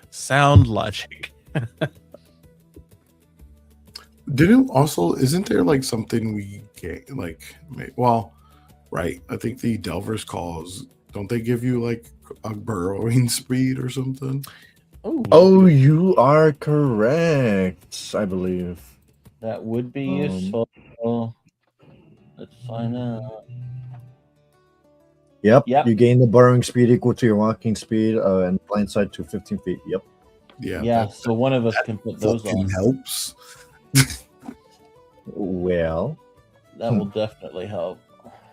Sound logic. Isn't there like something we get right? I think the Delver's calls, don't they give you like a burrowing speed or something? Oh, you are correct, I believe. That would be useful. Let's find out. Yep. Yep. You gain the burrowing speed equal to your walking speed and blind sight to 15 feet. Yep. Yeah. Yeah, so one of us can put those fucking on. helps. Well, That will definitely help.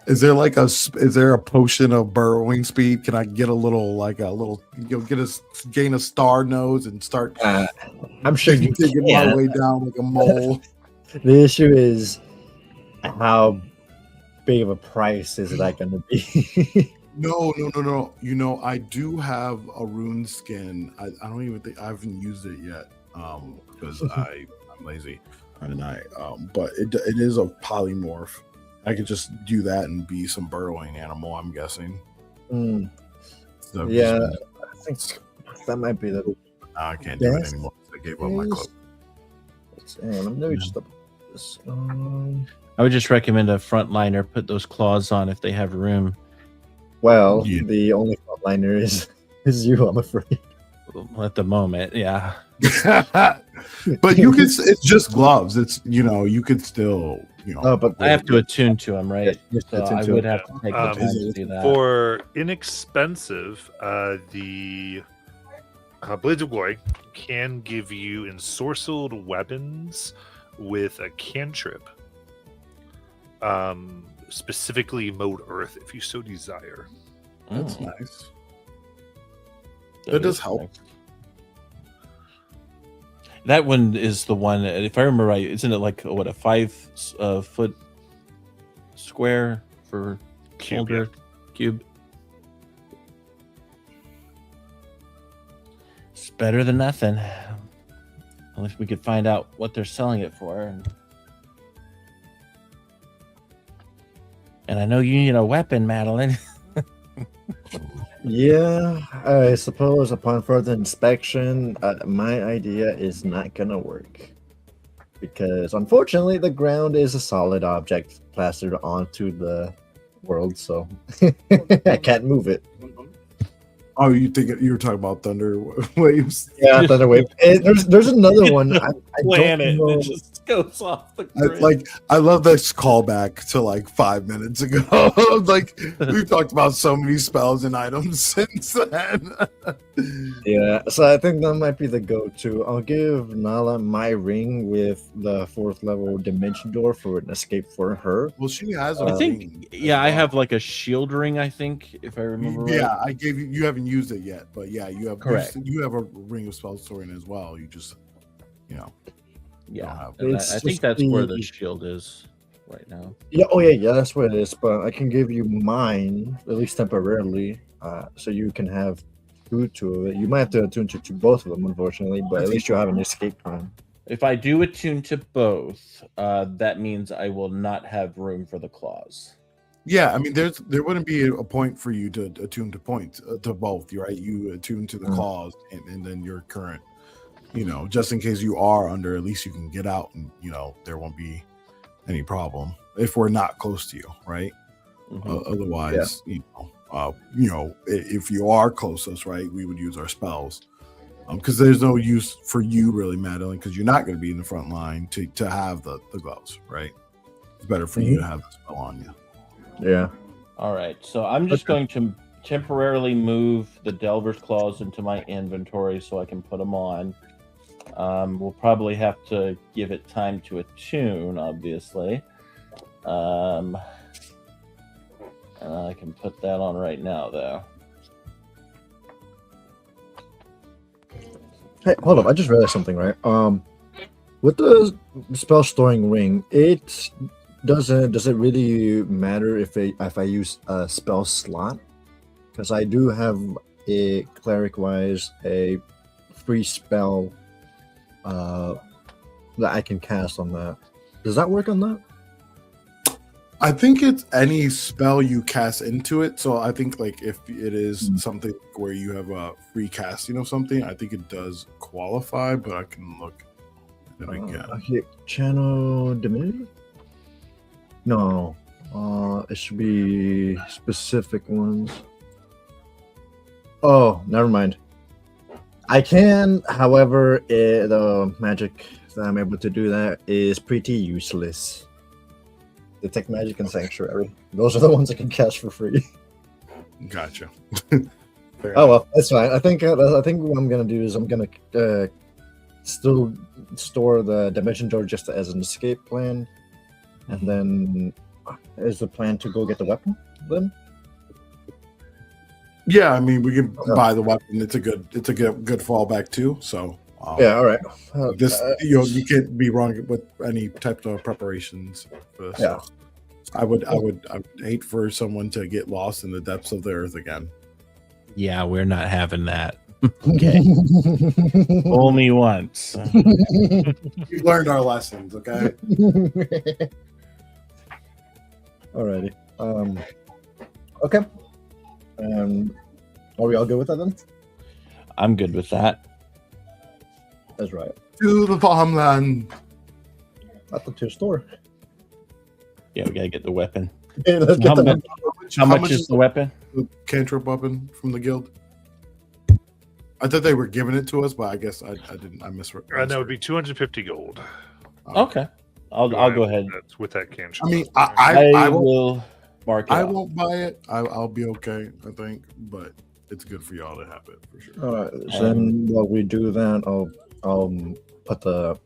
Is there like is there a potion of burrowing speed? Can I get a little gain a star nose and start I'm sure you digging can. my way down like a mole? The issue is how big of a price is that going to be? No. You know, I do have a rune skin. I don't even think I haven't used it yet. Because I'm lazy. And but it is a polymorph. I could just do that and be some burrowing animal, I'm guessing. Mm, So yeah, I think that might be the. I can't do it Yes. anymore. I gave up my cloak. Let me just double this. I would just recommend a frontliner put those claws on if they have room. Well, Yeah. the only frontliner is you, I'm afraid. At the moment, yeah. But you could. It's just gloves. It's you could still Oh, but I have to attune to them, right? Yes, So attune I to would it. have to take the time to do that. For inexpensive, the Blades of Glory can give you ensorcelled weapons with a cantrip. Specifically mode Earth, if you so desire. That's Mm, nice. That does is help. nice. That one is the one, if I remember right, isn't it like what, a 5 foot square for Cube, shoulder cube? It's better than nothing. Unless we could find out what they're selling it for. And I know you need a weapon, Madeline. Yeah, I suppose upon further inspection, my idea is not gonna work. Because unfortunately, the ground is a solid object plastered onto the world, so I can't move it. Oh, you were talking about thunder waves? Yeah, Thunder Wave. There's another one. I Plan don't it. know. It just goes off the grid. I love this callback to like 5 minutes ago. Like we've talked about so many spells and items since then. Yeah, so I think that might be the go-to. I'll give Nala my ring with the 4th level dimension door for an escape for her. Well, she has. I a think, ring as yeah, I well. have like a shield ring, I think, if I remember right. Yeah, I gave you. You haven't used it yet, but yeah, you have. Correct. You have a ring of spell storing as well. You just, don't Yeah, have- and It's I think just that's where the the- shield is right now. Yeah, oh yeah, that's what it is. But I can give you mine, at least temporarily, so you can have two of it. You might have to attune to both of them, unfortunately, but at least you'll have an escape plan. If I do attune to both, that means I will not have room for the claws. Yeah, I mean, there wouldn't be a point for you to attune to to both. You're right. You attune to the claws, and then your current, just in case you are under, at least you can get out, and there won't be any problem if we're not close to you, right? Mhm. Otherwise, if you are close to us, right, we would use our spells, because there's no use for you really, Madeline, because you're not going to be in the front line to have the gloves, right? It's better for you to have the spell on you. Yeah. All right, so I'm just going to temporarily move the Delver's Claws into my inventory so I can put them on. We'll probably have to give it time to attune, obviously. And I can put that on right now, though. Hey, hold up! I just realized something, right? With the spell storing ring, does it really matter if I use a spell slot? Because I do have cleric wise a free spell that I can cast on that. Does that work on that? I think it's any spell you cast into it. So I think like if it is something where you have a free casting of something, I think it does qualify, but I can look at it again. Okay, channel divinity? No. It should be specific ones. Oh, never mind. I can, however, the magic that I'm able to do that is pretty useless. Detect magic and sanctuary. Those are the ones I can cast for free. Gotcha. Oh well, that's fine. I think what I'm gonna do is I'm gonna still store the dimension door just as an escape plan, and then is the plan to go get the weapon then? Yeah, I mean, we can buy the weapon. It's a good fallback too. So Yeah, all right. this you can't be wrong with any type of preparations. For this. Yeah. I would hate for someone to get lost in the depths of the earth again. Yeah, we're not having that. Okay. Only once. We've learned our lessons, okay? Alrighty. Okay. Are we all good with that then? I'm good with that. That's right. To the farmland. Not the store. Yeah, we gotta get the weapon. Okay, let's get How the much, how much is the weapon? the cantrip weapon from the guild? I thought they were giving it to us, but I guess I didn't. I misread. That would be 250 gold. Okay. I'll go ahead. That's with that cantrip. I mean, I I won't. will mark it. I off. won't buy it. I'll be okay, I think, but it's good for y'all to have it for sure. All right. So then, while we do that, I'll put the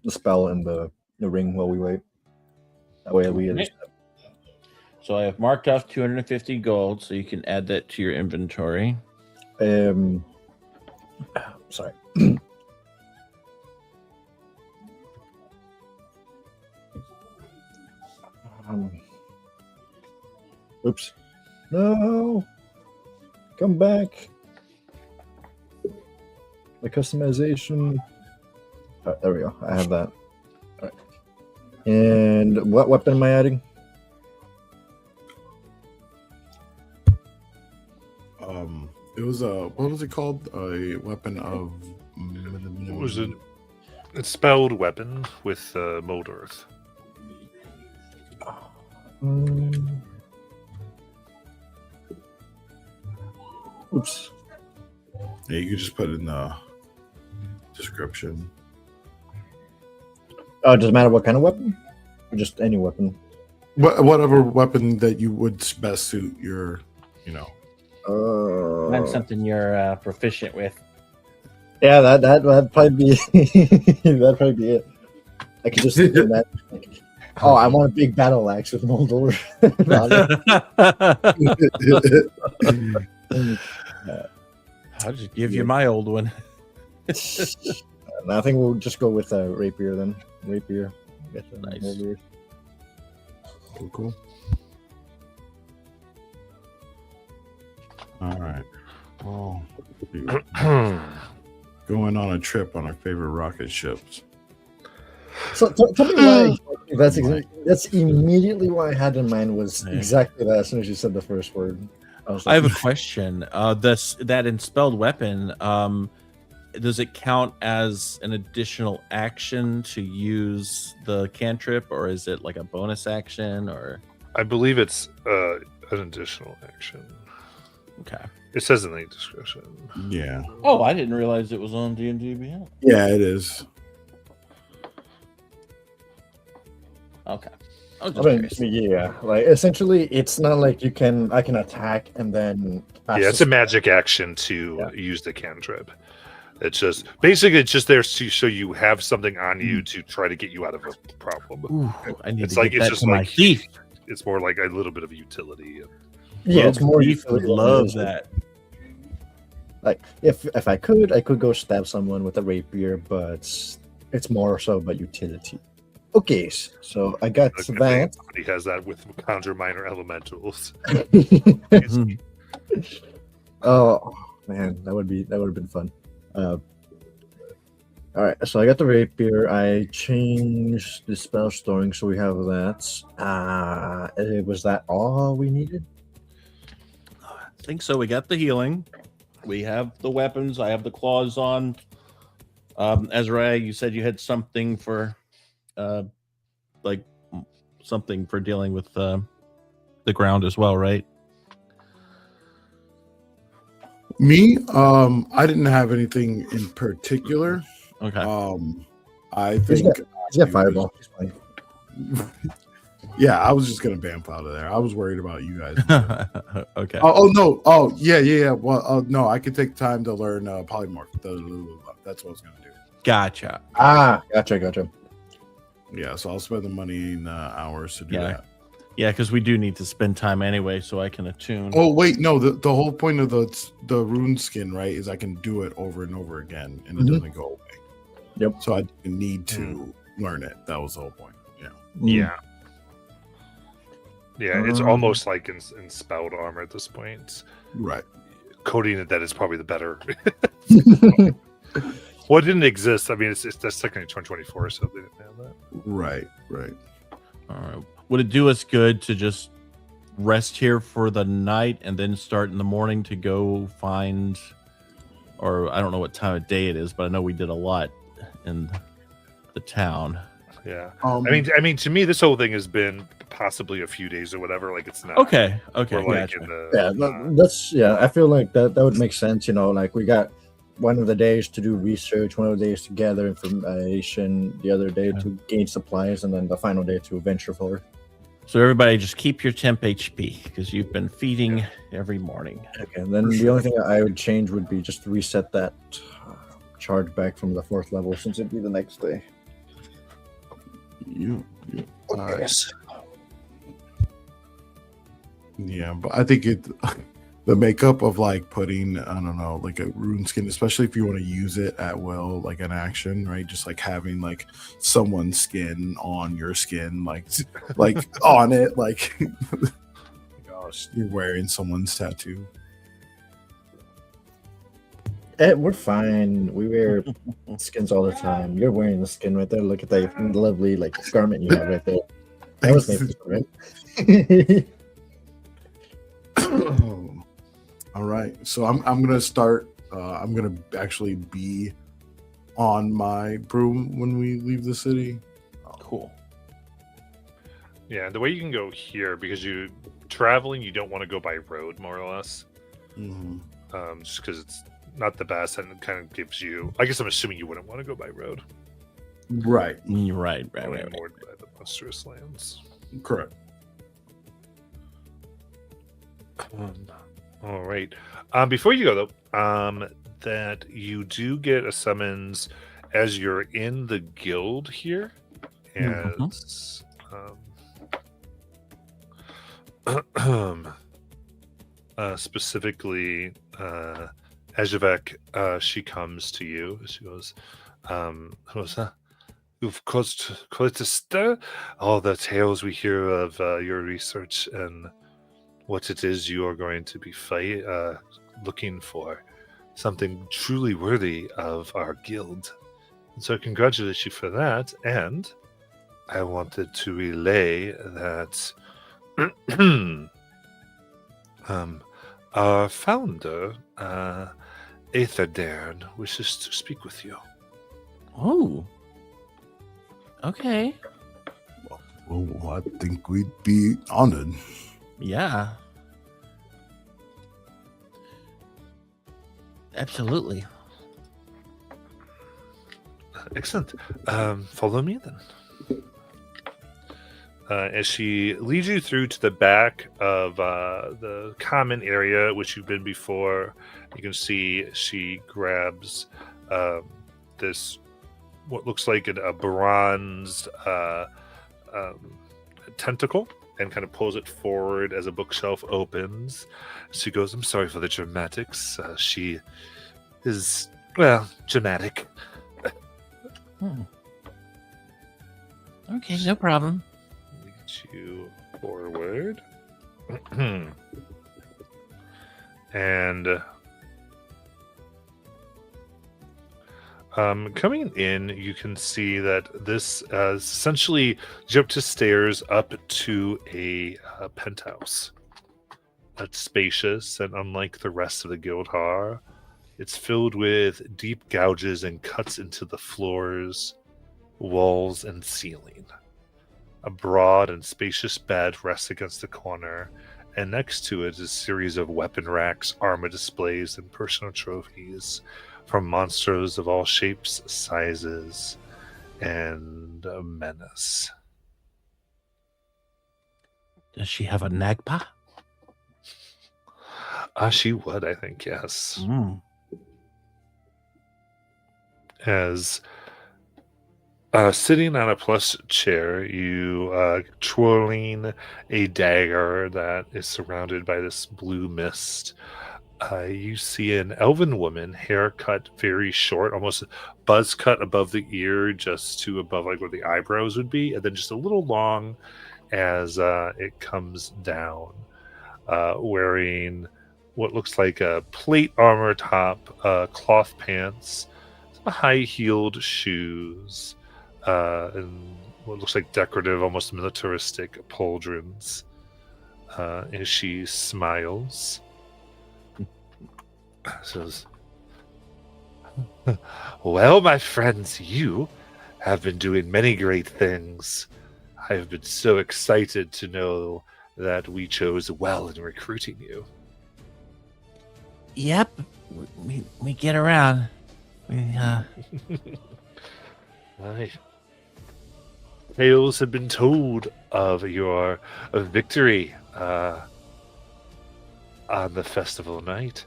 spell in the ring while we wait. That way we. Okay. So I have marked off 250 gold, so you can add that to your inventory. Sorry. Oops. No. Come back. The customization. There we go. I have that. All right. And what weapon am I adding? It was what was it called? A weapon of. What was it? It's spelled weapon with mold earth. Oops. Yeah, you can just put it in the description. Oh, it doesn't matter what kind of weapon? Or just any weapon? Whatever weapon that you would best suit your, Find something you're proficient with. Yeah, that'd probably be that'd probably be it. I could just do that. Oh, I want a big battle axe with Moldor. I'll just give you my old one. I think we'll just go with a rapier then. Rapier. Get the Nice. Moldor. Cool. All right. Well, going on a trip on our favorite rocket ships. So tell me why that's immediately what I had in mind was exactly that as soon as you said the first word. I have a question. That enspelled weapon, does it count as an additional action to use the cantrip, or is it like a bonus action? Or I believe it's an additional action. okay. It says in the description. Yeah. Oh, I didn't realize it was on D&D Beyond. Yeah, it is. Okay. I was I just mean, curious. yeah, like essentially, it's not like I can attack and then. pass Yeah, it's the a magic action to use the cantrip. It's just basically it's just there to so you have something on you to try to get you out of a problem. Ooh, I need It's to like get it's that just to my like thief. It's more like a little bit of a utility. Yeah, it's more. Thief would utility than it love is- that. Like if I could go stab someone with a rapier, but it's more so about utility. Okay, so I got Okay, that. Somebody has that with conjure minor elementals. Mhm. Oh man, that would have been fun. All right, so I got the rapier. I changed the spell storing, so we have that. Was that all we needed? I think so. We got the healing. We have the weapons. I have the claws on. Ezra, you said you had something for, something for dealing with the ground as well, right? Me, I didn't have anything in particular. Okay. I think He's got fireball. He's fine. Yeah, I was just gonna bamf out of there. I was worried about you guys. Okay. No. Oh, yeah. Well, no, I could take time to learn polymorph. That's what I was gonna do. Gotcha. Gotcha. Yeah, so I'll spend the money in hours to do Yeah. that. Yeah, because we do need to spend time anyway, so I can attune. Oh wait, no. The whole point of the rune skin, right, is I can do it over and over again, and it Mhm. doesn't go away. Yep. So I didn't need to learn it. That was the whole point. Yeah. Yeah. Yeah, it's Um, almost like in spout armor at this point. Right. Coding it that is probably the better. Well, it didn't exist. I mean, it's that's technically 2024, so they didn't have that. Right. All right. Would it do us good to just rest here for the night and then start in the morning to go find, or I don't know what time of day it is, but I know we did a lot in the town. Yeah. Um, I mean, to me, this whole thing has been possibly a few days or whatever. Like, it's not. Okay. We're like Gotcha. in the. That's I feel like that would make sense. Like we got one of the days to do research, one of the days to gather information, the other day to gain supplies, and then the final day to venture forward. So everybody just keep your temp HP because you've been feeding every morning. Okay, and then the only thing I would change would be just to reset that charge back from the 4th level, since it'd be the next day. Yeah. Yes. Yeah, but I think the makeup of like putting, I don't know, like a rune skin, especially if you want to use it at will, like an action, right? Just like having like someone's skin on your skin, like on it, like gosh, you're wearing someone's tattoo. We're fine. We wear skins all the time. You're wearing the skin right there. Look at that lovely garment you have right there. That was made for you, right? All right, so I'm gonna start. I'm gonna actually be on my broom when we leave the city. Cool. Yeah, the way you can go here, because you traveling, you don't want to go by road, more or less. Mm-hmm. Just because it's not the best, and it kind of gives you. I guess I'm assuming you wouldn't want to go by road. Right. Right. Only moored by the monstrous lands. Correct. All right. Before you go though, that you do get a summons as you're in the guild here, as specifically Ejavec, she comes to you. She goes, "You've caused quite a stir. All the tales we hear of your research and what it is you are going to be looking for. Something truly worthy of our guild. And so I congratulate you for that. And I wanted to relay that our founder, Aetherdairn, wishes to speak with you." Oh. Okay. Well, I think we'd be honored. Yeah. Absolutely. Excellent. Follow me then. As she leads you through to the back of the common area, which you've been before, you can see she grabs this, what looks like a bronzed tentacle, and kind of pulls it forward as a bookshelf opens. She goes, "I'm sorry for the dramatics. She is, well, dramatic." Okay, no problem. Lead you forward. And coming in, you can see that this essentially jumped to stairs up to a penthouse. That's spacious, and unlike the rest of the Guildhall, it's filled with deep gouges and cuts into the floors, walls, and ceiling. A broad and spacious bed rests against the corner, and next to it is a series of weapon racks, armor displays, and personal trophies from monsters of all shapes, sizes, and a menace. Does she have a Nagpa? She would, I think, yes. Mm. As sitting on a plush chair, you twirling a dagger that is surrounded by this blue mist. You see an elven woman, hair cut very short, almost buzz cut above the ear, just to above like where the eyebrows would be, and then just a little long as it comes down. Wearing what looks like a plate armor top, cloth pants, some high-heeled shoes, and what looks like decorative, almost militaristic pauldrons. As she smiles, says, "Well, my friends, you have been doing many great things. I have been so excited to know that we chose well in recruiting you." Yep, we get around. Right. Tales have been told of your victory on the festival night.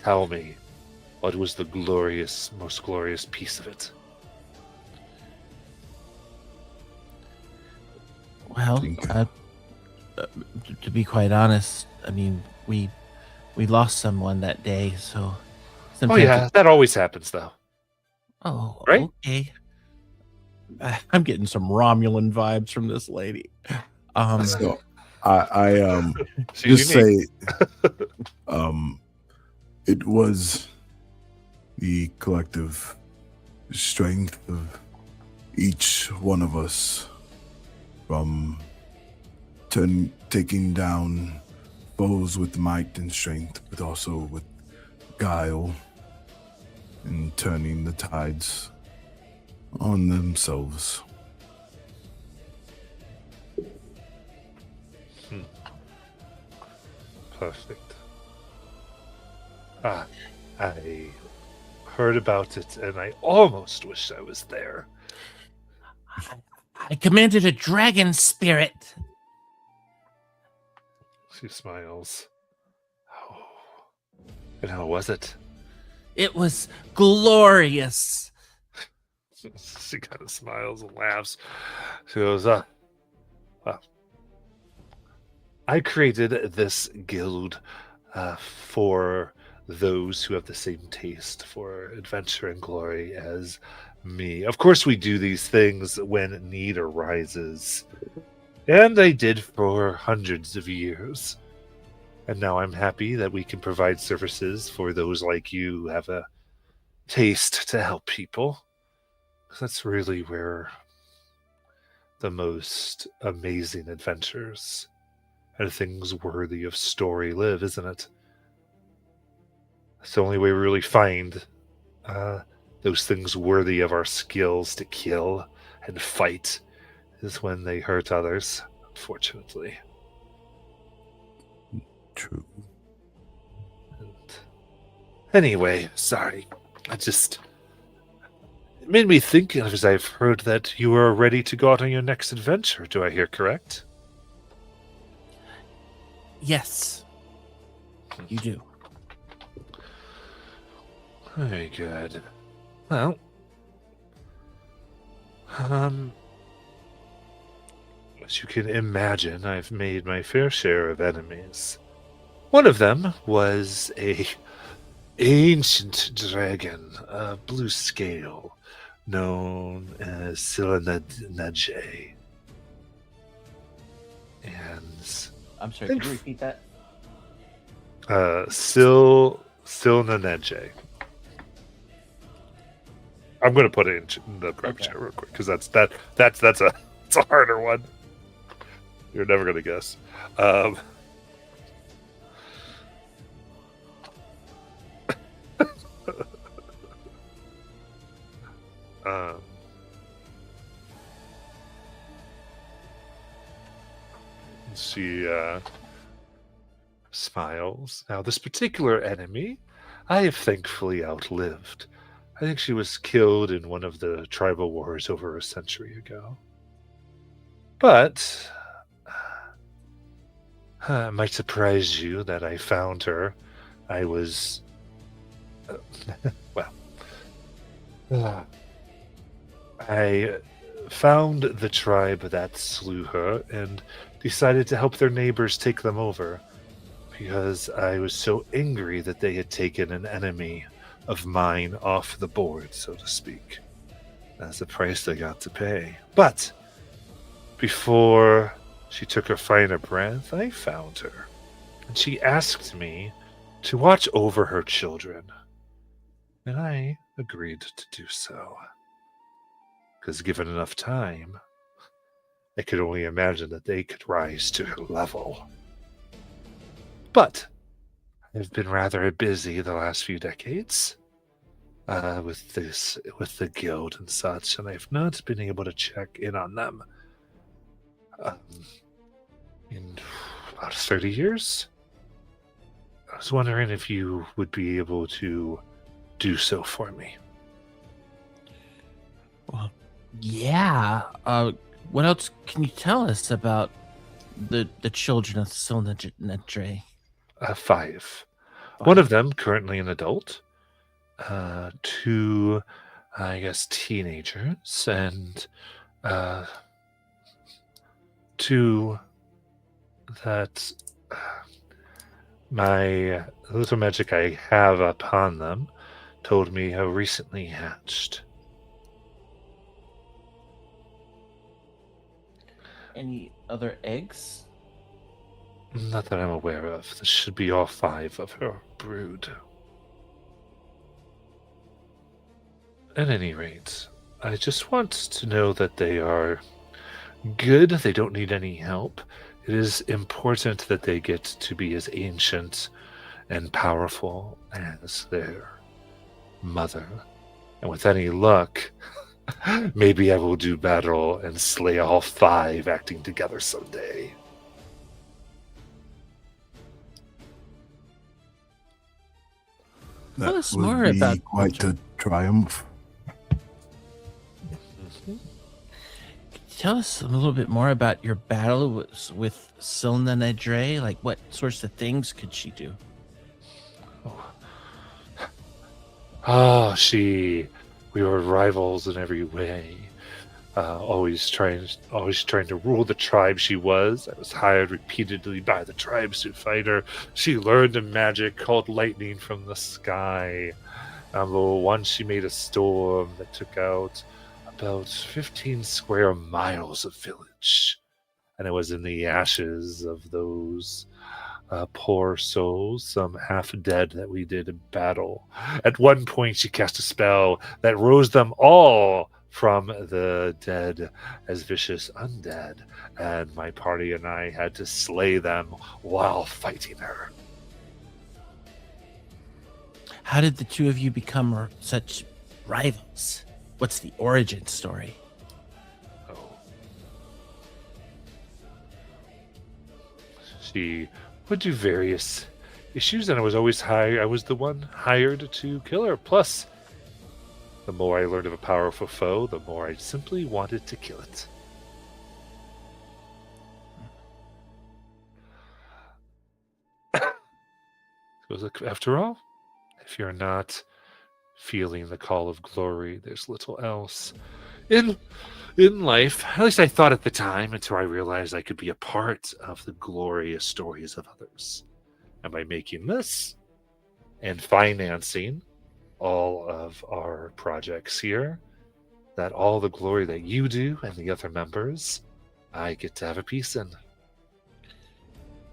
Tell me, what was the most glorious piece of it? Well, to be quite honest, I mean, we lost someone that day, so. Oh sometimes yeah, that always happens though. Oh, Right? okay. I'm getting some Romulan vibes from this lady. So I She's just unique. say it was the collective strength of each one of us from taking down foes with might and strength, but also with guile and turning the tides on themselves. Perfect. I heard about it and I almost wish I was there. I commanded a dragon spirit. She smiles. Oh. And how was it? It was glorious. She kind of smiles and laughs. She goes, I created this guild for those who have the same taste for adventure and glory as me. Of course, we do these things when need arises. And I did for hundreds of years. And now I'm happy that we can provide services for those like you who have a taste to help people. 'Cause that's really where the most amazing adventures and things worthy of story live, isn't it? It's the only way we really find those things worthy of our skills to kill and fight is when they hurt others, unfortunately. True. And anyway, sorry. It made me think of, as I've heard that you are ready to go out on your next adventure. Do I hear correct? Yes, you do. Very good. Well, as you can imagine, I've made my fair share of enemies. One of them was a ancient dragon, a blue scale, known as Silanadje. And I'm sorry, can you repeat that? Silnanedje. I'm going to put it in the prep chat real quick because that's a harder one. You're never going to guess. She smiles. Now, this particular enemy, I have thankfully outlived. I think she was killed in one of the tribal wars over a century ago. But It might surprise you that I found her. I was. Well. I found the tribe that slew her and decided to help their neighbors take them over because I was so angry that they had taken an enemy of mine off the board, so to speak. That's the price they got to pay. But before she took her final breath, I found her. And she asked me to watch over her children. And I agreed to do so. Because given enough time, I could only imagine that they could rise to her level. But I've been rather busy the last few decades with the guild and such, and I've not been able to check in on them in about 30 years. I was wondering if you would be able to do so for me. Well, yeah. What else can you tell us about the children of Silnadre? 5. One of them currently an adult. 2, I guess, teenagers, and 2 that my little magic I have upon them told me have recently hatched. Any other eggs? Not that I'm aware of. This should be all 5 of her brood. At any rate, I just want to know that they are good. They don't need any help. It is important that they get to be as ancient and powerful as their mother. And with any luck, maybe I will do battle and slay all 5 acting together someday. That Tell us would more be about quite a triumph. Tell us a little bit more about your battle with Silnadre. Like, what sorts of things could she do? We were rivals in every way. Always trying to rule the tribe she was. I was hired repeatedly by the tribes to fight her. She learned a magic called lightning from the sky. Once she made a storm that took out about 15 square miles of village. And it was in the ashes of those poor souls, some half dead, that we did a battle. At one point, she cast a spell that rose them all from the dead as vicious undead, and my party and I had to slay them while fighting her. How did the two of you become such rivals? What's the origin story? Oh. She would do various issues, and I was the one hired to kill her. Plus, the more I learned of a powerful foe, the more I simply wanted to kill it. So, after all, if you're not feeling the call of glory, there's little else in life. At least I thought at the time, until I realized I could be a part of the glorious stories of others. And by making this and financing all of our projects here, that all the glory that you do and the other members, I get to have a piece in.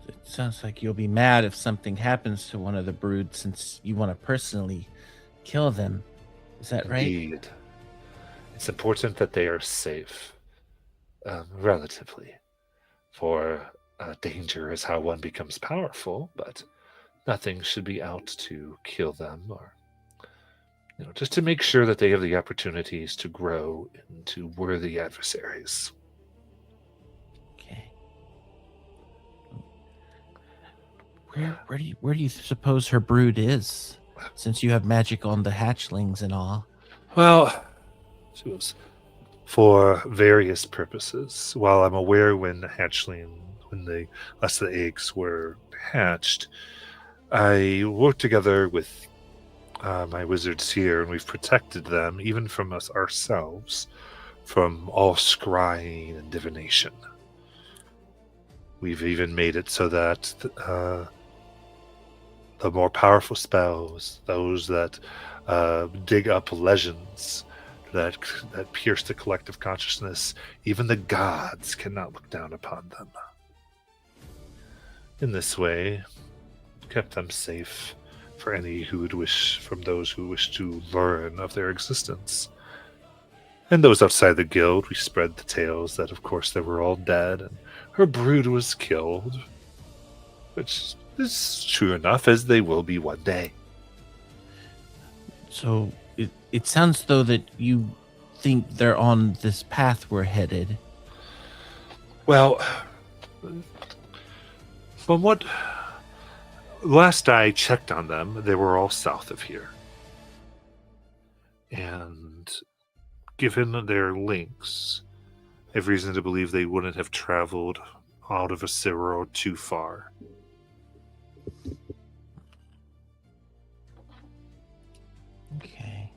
It sounds like you'll be mad if something happens to one of the brood, since you want to personally kill them. Is that right? Indeed. It's important that they are safe, relatively. For danger is how one becomes powerful, but nothing should be out to kill them, or just to make sure that they have the opportunities to grow into worthy adversaries. Okay. Where do you suppose her brood is, since you have magic on the hatchlings and all? Well, she was for various purposes. While I'm aware when when the last of the eggs were hatched, I worked together with my wizards here, and we've protected them, even from us ourselves, from all scrying and divination. We've even made it so that the more powerful spells, those that dig up legends, that pierce the collective consciousness, even the gods cannot look down upon them. In this way, kept them safe for any who would wish, from those who wish to learn of their existence. And those outside the guild, we spread the tales that, of course, they were all dead, and her brood was killed, which is true enough, as they will be one day. So it sounds though that you think they're on this path we're headed. Well, from what last I checked on them, they were all south of here. And given their links, I have reason to believe they wouldn't have traveled out of Asiro too far. Okay.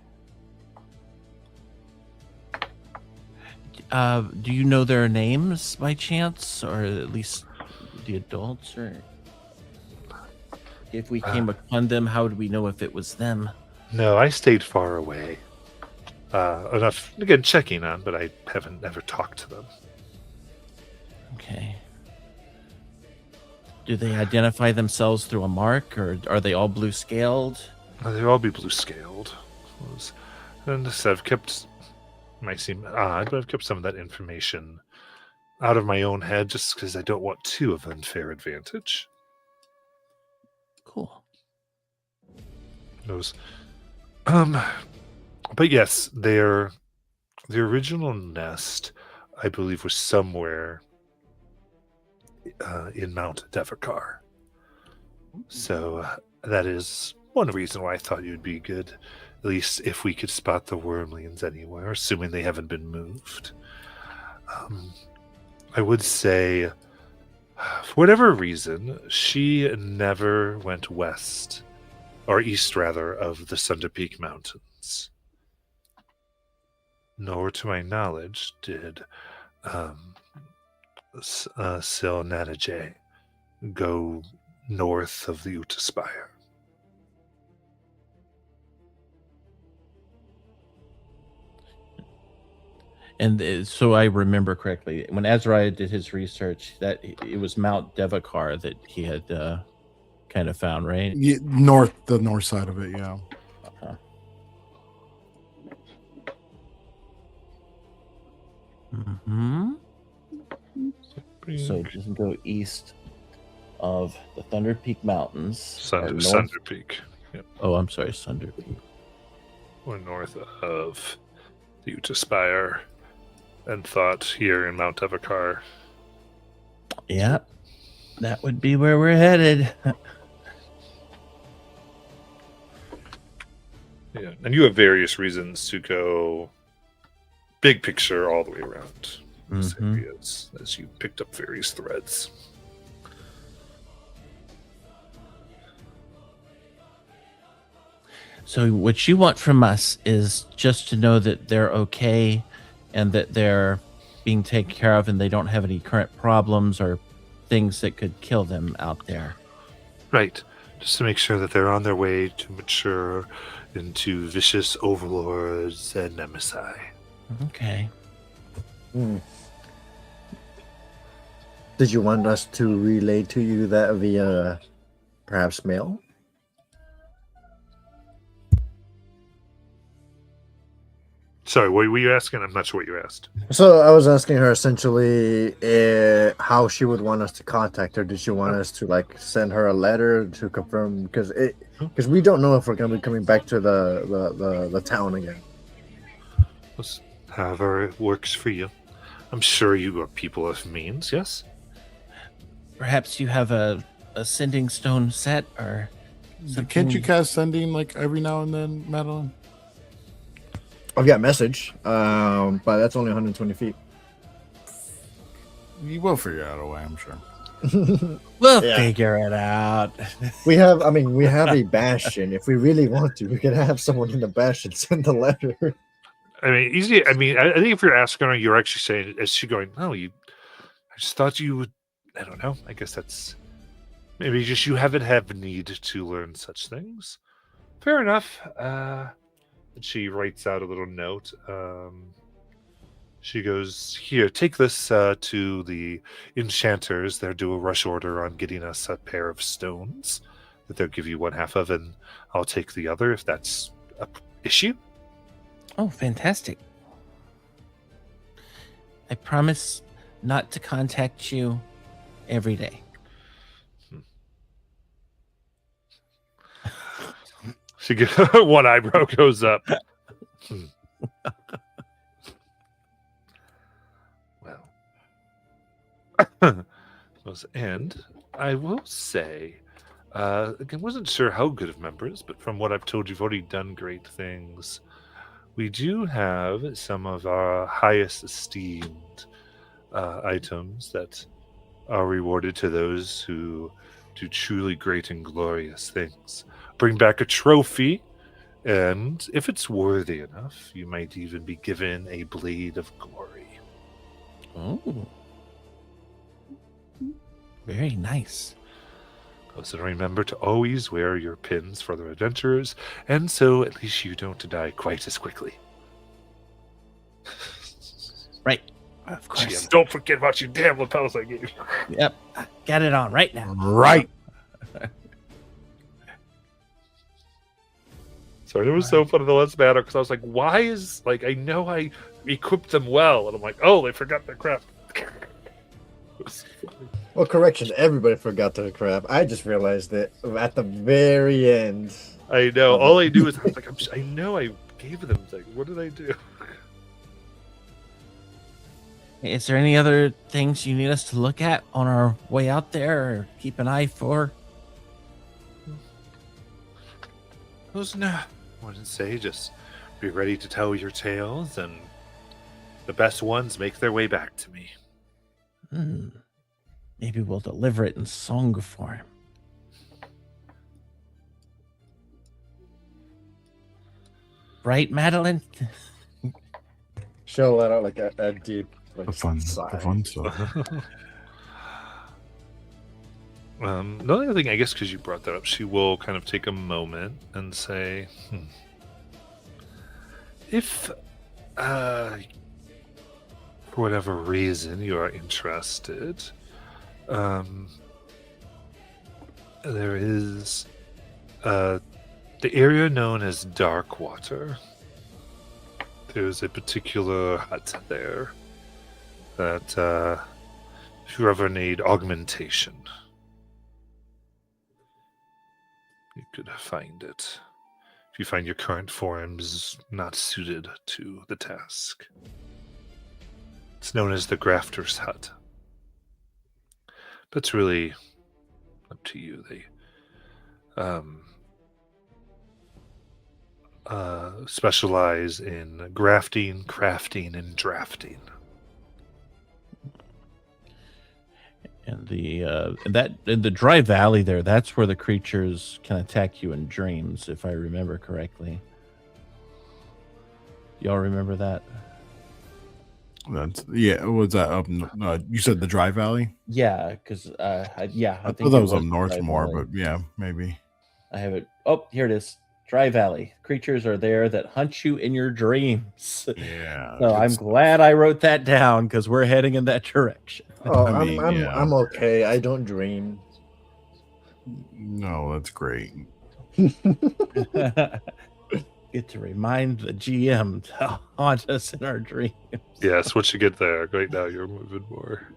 Do you know their names by chance, or at least the adults? Or if we came upon them, how would we know if it was them? No, I stayed far away. Enough, again, checking on, but I haven't ever talked to them. Okay. Do they identify themselves through a mark, or are they all blue scaled? They'll all be blue scaled. And so I've kept, might seem odd, but I've kept some of that information out of my own head just because I don't want too of an unfair advantage. Cool. Those, but yes, the original nest, I believe, was somewhere in Mount Devakar. So that is one reason why I thought you'd be good, at least if we could spot the Wormlings anywhere, assuming they haven't been moved. I would say, for whatever reason, she never went west, or east rather, of the Sunder Peak Mountains. Nor, to my knowledge, did Sil Nadajay go north of the Uta Spire. And so I remember correctly, when Azariah did his research, that it was Mount Devakar that he had kind of found, right? Yeah, the north side of it, yeah. Uh-huh. Mm-hmm. So it doesn't go east of the Thunder Peak Mountains. Sunder Peak. Yep. Oh, I'm sorry, Sunder Peak. Or north of the Uta Spire, and thought here in Mount Devakar. Yeah, that would be where we're headed. Yeah, and you have various reasons to go big picture all the way around these areas as you picked up various threads. So what you want from us is just to know that they're okay and that they're being taken care of and they don't have any current problems or things that could kill them out there. Right. Just to make sure that they're on their way to mature into vicious overlords and nemesis. Okay. Did you want us to relay to you that via perhaps mail? Sorry, what were you asking? I'm not sure what you asked. So I was asking her essentially how she would want us to contact her. Did she want us to like send her a letter to confirm? Because we don't know if we're going to be coming back to the town again. However it works for you. I'm sure you are people of means, yes? Perhaps you have a sending stone set or something. Can't you cast sending like every now and then, Madeline? I've got message, but that's only 120 feet. You will figure out a way, I'm sure. We'll Yeah. figure it out. We have a bastion. If we really want to, we can have someone in the bastion send a letter. I mean, easy. I mean, I think if you're asking her, you're actually saying, is she going, no, I just thought you would, I don't know. I guess that's maybe just you haven't had the need to learn such things. Fair enough. And she writes out a little note. She goes, here, take this to the enchanters. They'll do a rush order on getting us a pair of stones that they'll give you one half of, and I'll take the other if that's a issue. Oh, fantastic. I promise not to contact you every day. She gets, one eyebrow goes up. Well, and I will say, I wasn't sure how good of members, but from what I've told, you've already done great things. We do have some of our highest esteemed items that are rewarded to those who do truly great and glorious things. Bring back a trophy, and if it's worthy enough, you might even be given a blade of glory. Oh. Very nice. So remember to always wear your pins for the adventurers, and so at least you don't die quite as quickly. Right. Of course. GM, don't forget about your damn lapels I gave you. Yep. Got it on right now. Right. Sorry, it was so fun in the last battle because I was like, why is, like, I know I equipped them well, and I'm like, oh, they forgot their crap. It was funny. Well, correction, everybody forgot the crap. I just realized it at the very end. I know. All I do is, I was like, I know I gave them, like, what did I do? Is there any other things you need us to look at on our way out there or keep an eye for? Those no. I wouldn't say, just be ready to tell your tales, and the best ones make their way back to me. Maybe we'll deliver it in song form. Right, Madeline? She'll let out like a deep like, The fun sigh. stuff. The other thing, I guess, because you brought that up, she will kind of take a moment and say, if, for whatever reason, you are interested, there is the area known as Darkwater. There's a particular hut there that, if you ever need augmentation, you could find it. If you find your current forms not suited to the task. It's known as the Grafter's Hut. But it's really up to you. They specialize in grafting, crafting, and drafting. And the dry valley there, that's where the creatures can attack you in dreams, if I remember correctly. Y'all remember that? Was that up? You said the Dry Valley. Yeah, because I I think thought it that was up the north Dry more, Valley. but yeah, maybe. I have it. Oh, here it is. Dry Valley. Creatures are there that hunt you in your dreams. Yeah. So I'm glad I wrote that down because we're heading in that direction. Oh, I mean, yeah. I'm okay. I don't dream. No, that's great. Get to remind the GM to haunt us in our dreams. Yes, once you get there, right now you're moving more.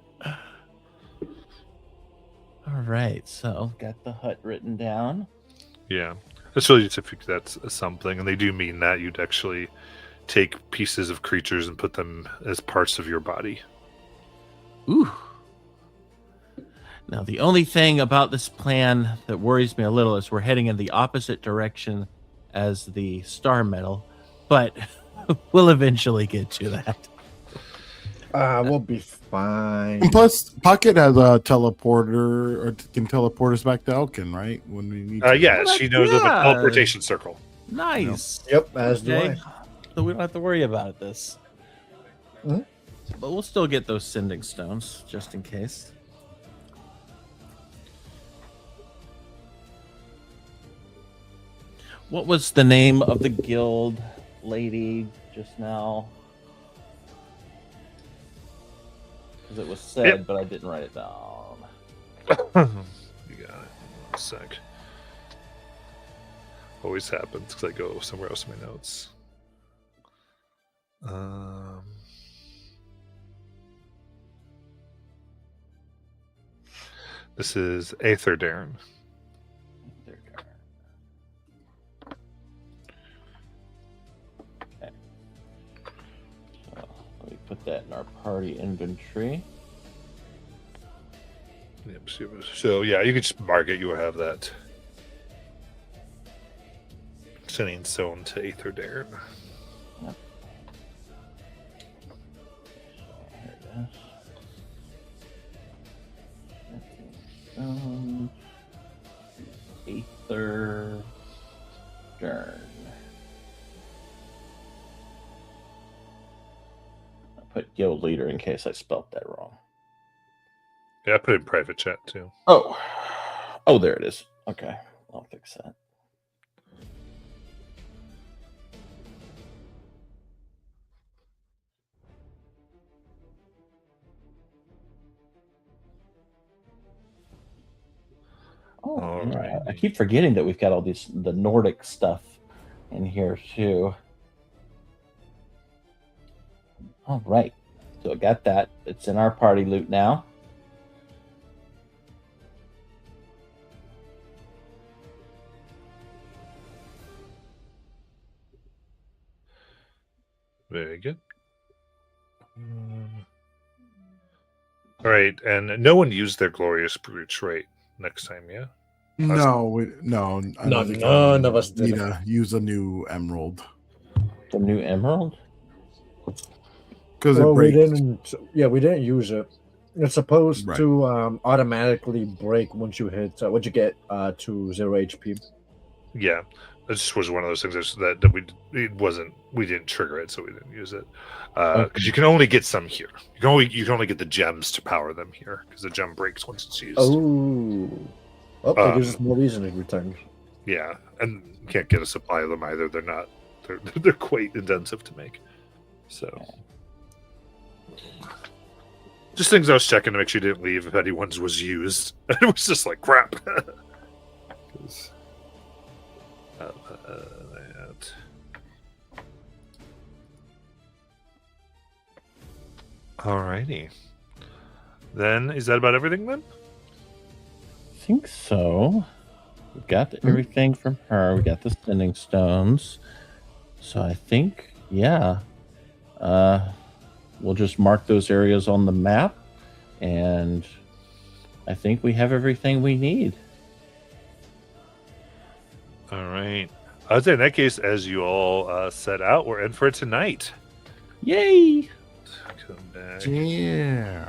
All right, so got the hut written down. Yeah. It's really just if that's something, and they do mean that you'd actually take pieces of creatures and put them as parts of your body. Ooh. Now, the only thing about this plan that worries me a little is we're heading in the opposite direction as the star metal, but we'll eventually get to that. We'll be fine. And plus, Pocket has a teleporter, or can teleport us back to Elkin, right? When we need. To. Yeah, she knows of a Yeah. teleportation circle. Nice. Yep, as do Okay. I. So we don't have to worry about this. Mhm. But we'll still get those sending stones just in case. What was the name of the guild lady just now? Because it was said, Yep. but I didn't write it down. You got it. 1 sec. Always happens because I go somewhere else in my notes. This is Aether Darren. There you go. Okay. So let me put that in our party inventory. Yep, so yeah, you can just mark it. You will have that sending stone to Aether Darren. Here it is. Aether Dern. I put guild leader in case I spelt that wrong. Yeah, I put it in private chat too. Oh, there it is. Okay, I'll fix that. Oh, All yeah. right. I keep forgetting that we've got all the Nordic stuff in here too. All right, so I got that. It's in our party loot now. Very good. All right, and no one used their glorious brooch, right? Next time, yeah. No, I don't think none of us need did. to use a new emerald The new emerald. because Well, it we breaks. didn't. Yeah, we didn't use it. It's supposed Right. to automatically break once you hit once you get to 0 HP. Yeah, this was one of those things that we didn't trigger it, so we didn't use it because you can only get some here. You can only get the gems to power them here because the gem breaks once it's used. Oh, that gives us more reason to return. Yeah, and you can't get a supply of them either. They're quite intensive to make. So just things I was checking to make sure you didn't leave if anyone's was used. It was just like crap. 'Cause, that. Alrighty. Then is that about everything then? I think so. We got everything from her. We got the sending stones. So I think, yeah. We'll just mark those areas on the map, and I think we have everything we need. All right. I'd say in that case, as you all set out, we're in for tonight. Yay! Come back. Yeah.